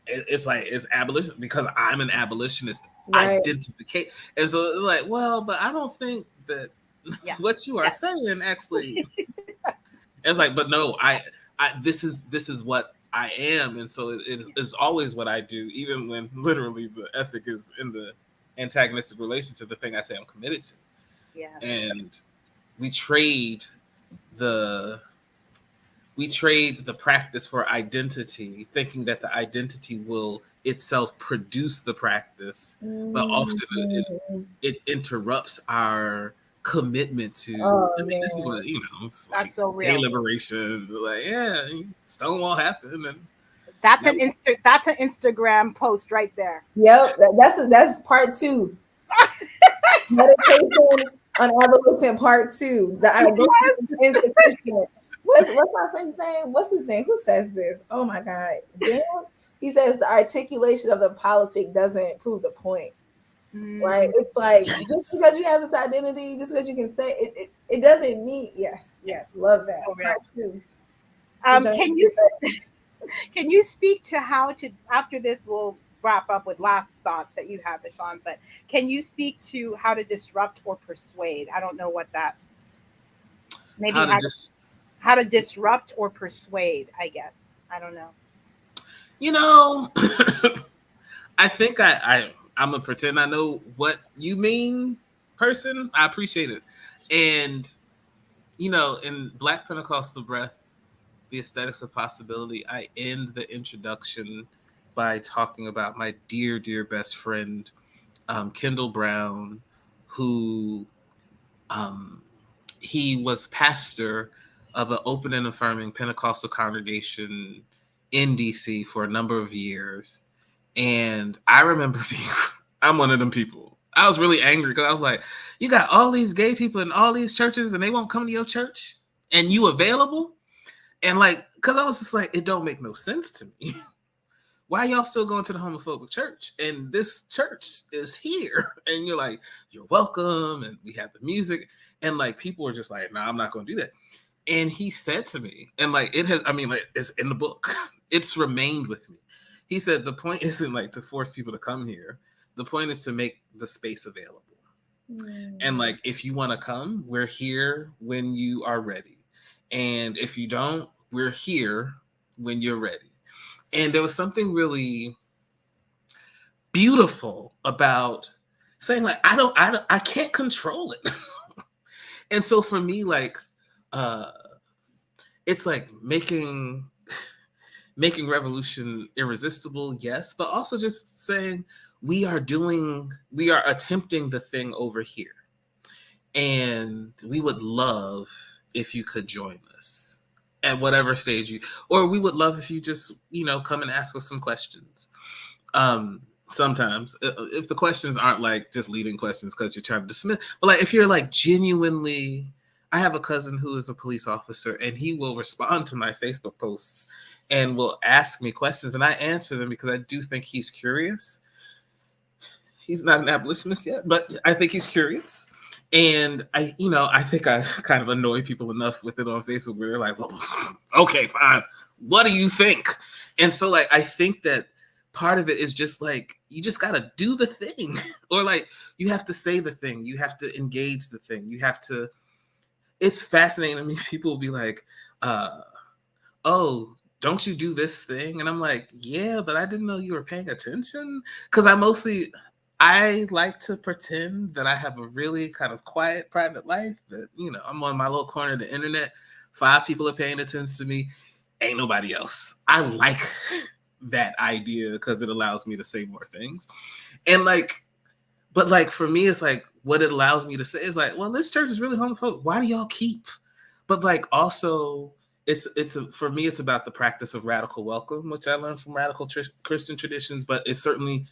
it's like it's abolition because I'm an abolitionist. Right. Identificate, and so it's like, well, but I don't think that what you are saying actually. It's like, but no, I this is what I am, and so it is always what I do, even when literally the ethic is in the antagonistic relation to the thing I say I'm committed to. Yeah. And we trade the practice for identity, thinking that the identity will itself produce the practice, but often it interrupts our commitment to. This is what it's like so gay liberation. Like, yeah, Stonewall happened, and that's an Instagram post right there. Yep, that's part 2. Meditation on abolition, part 2. The abolition is insufficient. What's my friend's name? What's his name? Who says this? Oh my God. Damn. He says the articulation of the politic doesn't prove the point. Right? It's like just because you have this identity, just because you can say it doesn't mean yes. Love that. Part 2. Can you speak to how to, after this we'll wrap up with last thoughts that you have, Ashon, but can you speak to how to disrupt or persuade? I don't know what that maybe how to disrupt or persuade, I guess. I don't know. I think I'm gonna pretend I know what you mean, person. I appreciate it. And in Black Pentecostal Breath, The Aesthetics of Possibility, I end the introduction by talking about my dear, dear best friend, Kendall Brown, who he was pastor of an open and affirming Pentecostal congregation in DC for a number of years. And I remember I'm one of them people. I was really angry because I was like, you got all these gay people in all these churches and they won't come to your church and you available? And like, because I was just like, it don't make no sense to me. Why y'all still going to the homophobic church? And this church is here. And you're like, you're welcome. And we have the music. And like, people were just like, nah, I'm not going to do that. And he said to me, and like, it's in the book. It's remained with me. He said, the point isn't like to force people to come here. The point is to make the space available. And like, if you want to come, we're here when you are ready. And if you don't, we're here when you're ready. And there was something really beautiful about saying like, I can't control it. And so for me, like, it's like making revolution irresistible, yes, but also just saying we are attempting the thing over here. And we would love if you could join us at whatever stage or we would love if you just, come and ask us some questions. Sometimes if the questions aren't like just leading questions because you're trying to dismiss, but like if you're like genuinely, I have a cousin who is a police officer and he will respond to my Facebook posts and will ask me questions and I answer them because I do think he's curious. He's not an abolitionist yet, but I think he's curious. And I think I kind of annoy people enough with it on Facebook where they're like, well, okay, fine. What do you think? And so like, I think that part of it is just like, you just got to do the thing or like, you have to say the thing. You have to engage the thing. You have to, it's fascinating to me. People will be like, oh, don't you do this thing? And I'm like, yeah, but I didn't know you were paying attention. Because I like to pretend that I have a really kind of quiet, private life that, I'm on my little corner of the internet. 5 people are paying attention to me. Ain't nobody else. I like that idea because it allows me to say more things. And like, but like for me, it's like what it allows me to say is like, well, this church is really homophobic. Why do y'all keep? But like also for me, it's about the practice of radical welcome, which I learned from radical Christian traditions, but it's certainly,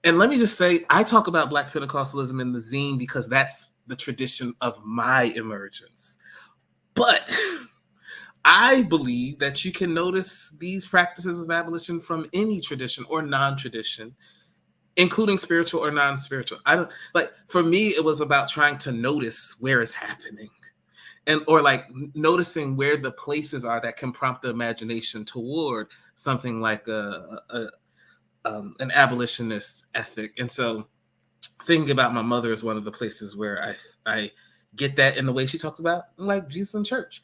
and let me just say, I talk about Black Pentecostalism in the Zine because that's the tradition of my emergence. But I believe that you can notice these practices of abolition from any tradition or non-tradition, including spiritual or non-spiritual. I don't like, for me, it was about trying to notice where it's happening, and or like noticing where the places are that can prompt the imagination toward something like an abolitionist ethic. And so thinking about my mother is one of the places where I get that in the way she talks about like Jesus in church.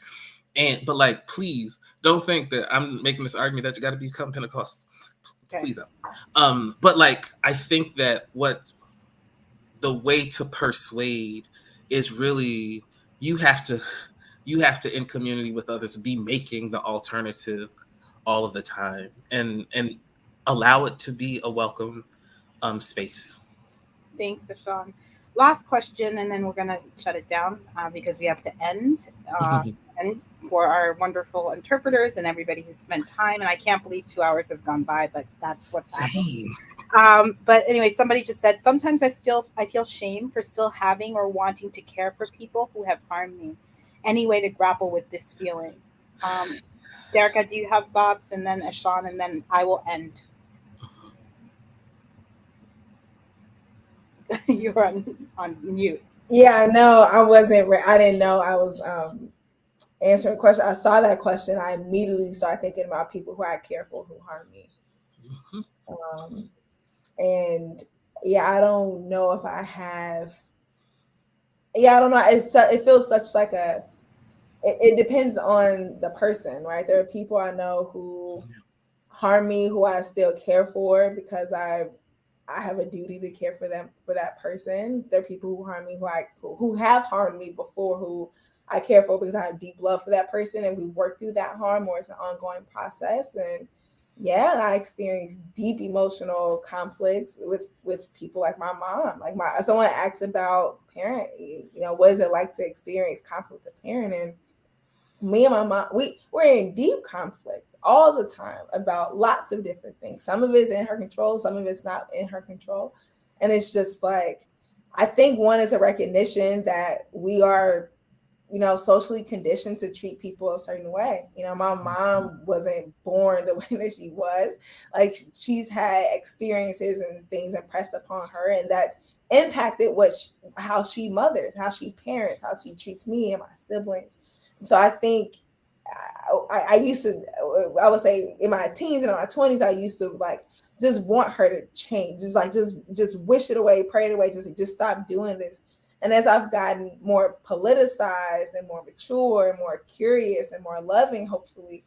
But like, please don't think that I'm making this argument that you got to become Pentecostal. Okay. Please don't. But like, I think that the way to persuade is really, you have to in community with others be making the alternative all of the time, and allow it to be a welcome space. Thanks, Ashon. Last question, and then we're going to shut it down because we have to end. And for our wonderful interpreters and everybody who spent time, and I can't believe 2 hours has gone by, but that's what's happening. But anyway, somebody just said, sometimes I feel shame for still having or wanting to care for people who have harmed me. Any way to grapple with this feeling? Derica, do you have thoughts? And then Ashon, and then I will end. You're on mute. Yeah, no, I wasn't. I didn't know I was answering a question. I saw that question. I immediately started thinking about people who I care for who harm me. Mm-hmm. And yeah, I don't know if I have. Yeah, I don't know. It feels such like it depends on the person, right? There are people I know who harm me, who I still care for because I have a duty to care for them, for that person. There are people who harm me, who have harmed me before, who I care for because I have deep love for that person, and we work through that harm, or it's an ongoing process. And yeah, I experience deep emotional conflicts with people like my mom. Like someone asked about parenting, what is it like to experience conflict with a parent? And me and my mom, we're in deep conflict all the time about lots of different things. Some of it's in her control, some of it's not in her control. And it's just like, I think one is a recognition that we are, socially conditioned to treat people a certain way. My mom wasn't born the way that she was. Like, she's had experiences and things impressed upon her, and that's impacted how she mothers, how she parents, how she treats me and my siblings. And so I think I used to, I would say in my teens and in my 20s, I used to just want her to change, just wish it away, pray it away, just stop doing this. And as I've gotten more politicized and more mature and more curious and more loving, hopefully,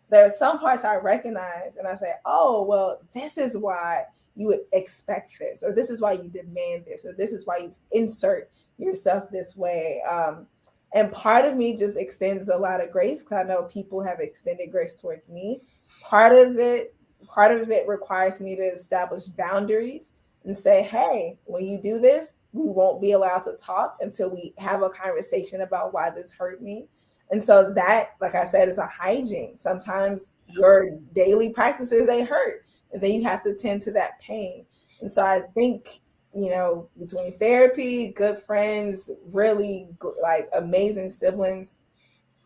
there are some parts I recognize and I say, oh, well, this is why you would expect this, or this is why you demand this, or this is why you insert yourself this way. And part of me just extends a lot of grace because I know people have extended grace towards me. Part of it requires me to establish boundaries and say, hey, when you do this, we won't be allowed to talk until we have a conversation about why this hurt me. And so that, like I said, is a hygiene. Sometimes your daily practices, they hurt, and then you have to tend to that pain. And so I think, between therapy, good friends, really amazing siblings,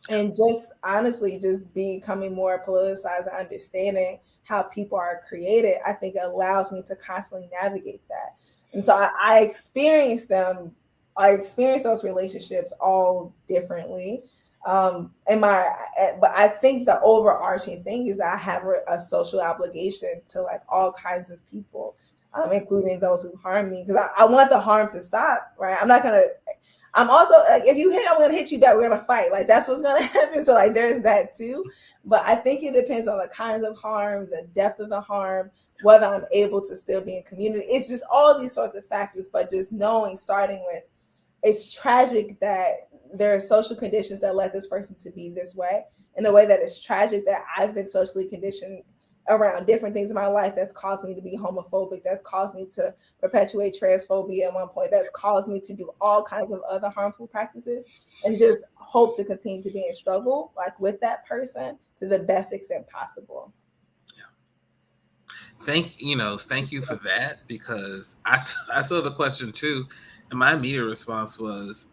and just honestly just becoming more politicized and understanding how people are created, I think it allows me to constantly navigate that. And so I experience those relationships all differently. But I think the overarching thing is I have a social obligation to all kinds of people, including those who harm me, because I want the harm to stop, right? I'm also if you hit, I'm gonna hit you back. We're gonna fight. That's what's gonna happen. So there's that too. But I think it depends on the kinds of harm, the depth of the harm, whether I'm able to still be in community. It's just all these sorts of factors. But just starting with, it's tragic that there are social conditions that led this person to be this way, in a way that it's tragic that I've been socially conditioned around different things in my life that's caused me to be homophobic, that's caused me to perpetuate transphobia at one point, that's caused me to do all kinds of other harmful practices, and just hope to continue to be in struggle like with that person to the best extent possible. Thank you for that, because I saw the question too, and my immediate response was,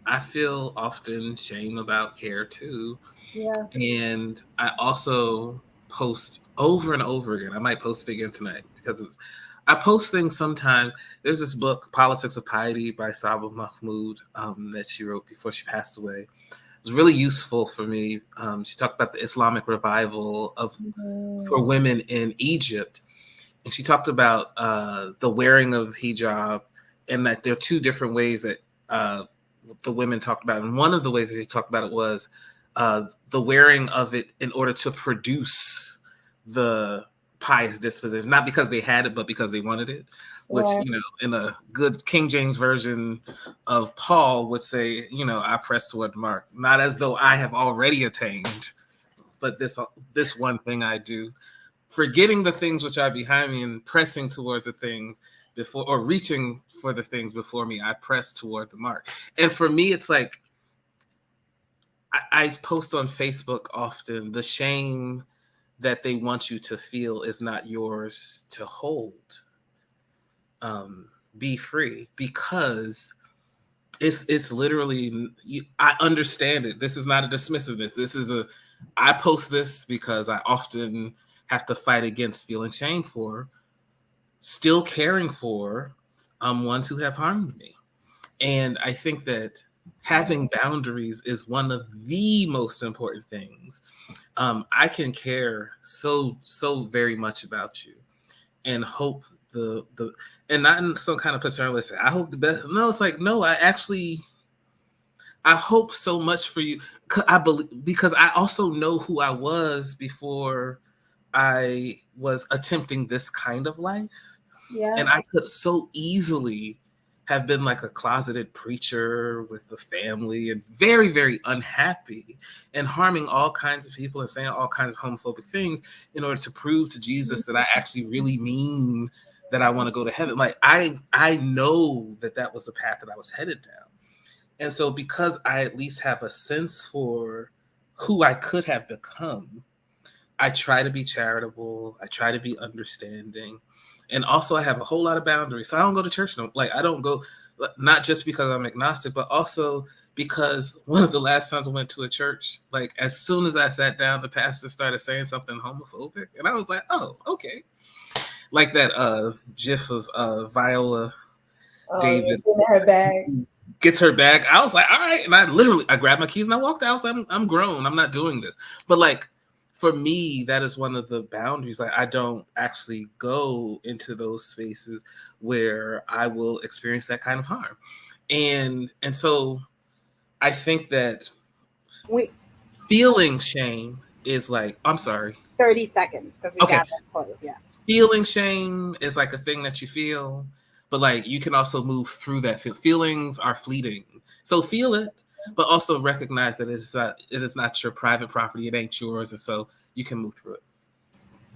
I feel often shame about care too. Yeah. And I also post over and over again. I might post it again tonight because I post things sometimes. There's this book, Politics of Piety by Saba Mahmood, that she wrote before she passed away. It was really useful for me. She talked about the Islamic revival for women in Egypt. And she talked about the wearing of hijab, and that there are two different ways that the women talked about. And one of the ways that she talked about it was the wearing of it in order to produce the pious disposition, not because they had it, but because they wanted it, which, in a good King James version of Paul would say, I press toward the mark, not as though I have already attained, but this one thing I do, forgetting the things which are behind me and pressing towards the things before, or reaching for the things before me, I press toward the mark. And for me, it's like, I post on Facebook often, the shame that they want you to feel is not yours to hold. Be free, because it's literally, I understand it. This is not a dismissiveness. I post this because I often have to fight against feeling shame for still caring for ones who have harmed me. And I think that having boundaries is one of the most important things. I can care so very much about you and hope and not in some kind of paternalistic, I hope the best. No, it's like, no, I hope so much for you. I believe, because I also know who I was before I was attempting this kind of life. Yeah. And I could so easily have been like a closeted preacher with the family and very, very unhappy and harming all kinds of people and saying all kinds of homophobic things in order to prove to Jesus that I actually really mean that I want to go to heaven. Like, I know that was the path that I was headed down. And so because I at least have a sense for who I could have become, I try to be charitable. I try to be understanding. And also I have a whole lot of boundaries. So I don't go to church. I don't go, not just because I'm agnostic, but also because one of the last times I went to a church, like as soon as I sat down, the pastor started saying something homophobic. And I was like, oh, okay. Like that gif of Viola Davis gets her bag. I was like, all right. And I grabbed my keys and I walked out. I was like, I'm grown. I'm not doing this. But like, for me, that is one of the boundaries. Like, I don't actually go into those spaces where I will experience that kind of harm. And so I think that feeling shame is like, I'm sorry. 30 seconds, because we got that close, yeah. Feeling shame is like a thing that you feel, but like you can also move through that. Feelings are fleeting. So feel it, but also recognize that it is not your private property. It ain't yours. And so you can move through it.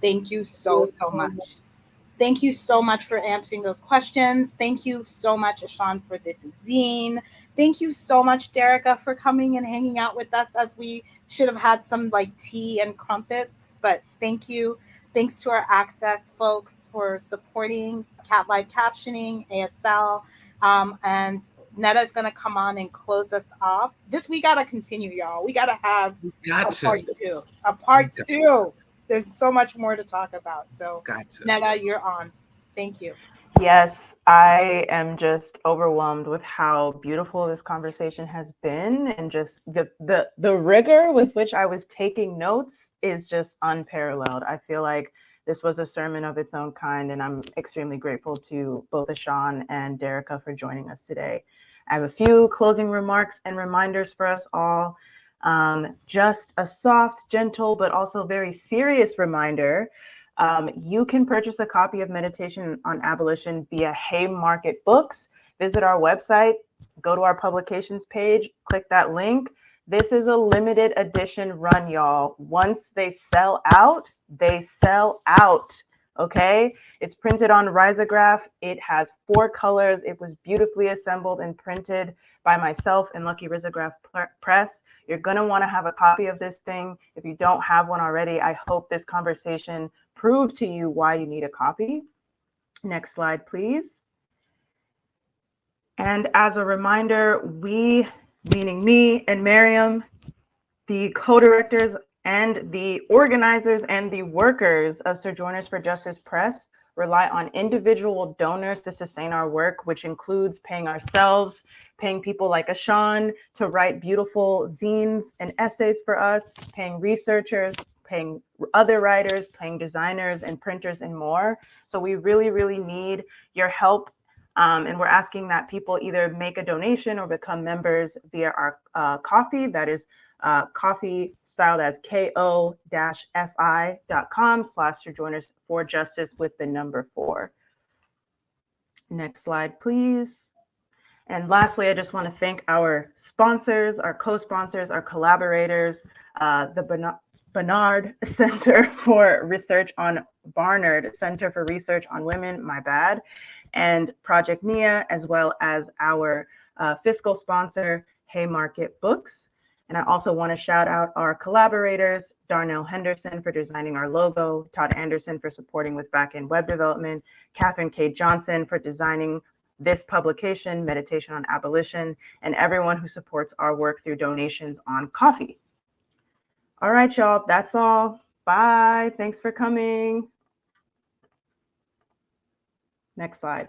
Thank you so much. Thank you so much for answering those questions. Thank you so much, Ashon, for this zine. Thank you so much, Derica, for coming and hanging out with us, as we should have had some like tea and crumpets, but thank you. Thanks to our Access folks for supporting Cat Live Captioning, ASL, and Netta is going to come on and close us off. We got to continue, y'all. We got to have a part two. There's so much more to talk about. So, Netta, you're on. Thank you. Yes, I am just overwhelmed with how beautiful this conversation has been, and just the rigor with which I was taking notes is just unparalleled. I feel like this was a sermon of its own kind, and I'm extremely grateful to both Ashon and Derica for joining us today. I have a few closing remarks and reminders for us all. Just a soft, gentle, but also very serious reminder. You can purchase a copy of Meditation on Abolition via Haymarket Books. Visit our website, go to our publications page, click that link. This is a limited edition run, y'all. Once they sell out, they sell out. Okay, it's printed on risograph. It has 4 colors. It was beautifully assembled and printed by myself and Lucky Risograph Press. You're going to want to have a copy of this thing. If you don't have one already, I hope this conversation proved to you why you need a copy. Next slide, please. And as a reminder, we, meaning me and Mariame, the co-directors and the organizers and the workers of Sojourners for Justice Press, rely on individual donors to sustain our work, which includes paying ourselves, paying people like Ashon to write beautiful zines and essays for us, paying researchers, paying other writers, paying designers and printers and more. So we really, really need your help. And we're asking that people either make a donation or become members via our coffee. That is coffee styled as ko-fi.com/Sojourners for Justice with the number 4. Next slide, please. And lastly, I just want to thank our sponsors, our co-sponsors, our collaborators, the Barnard Center for Research on Women, my bad, and Project NIA, as well as our fiscal sponsor, Haymarket Books. And I also want to shout out our collaborators, Darnell Henderson for designing our logo, Todd Anderson for supporting with backend web development, Catherine K. Johnson for designing this publication, Meditation on Abolition, and everyone who supports our work through donations on Ko-fi. All right, y'all, that's all. Bye. Thanks for coming. Next slide.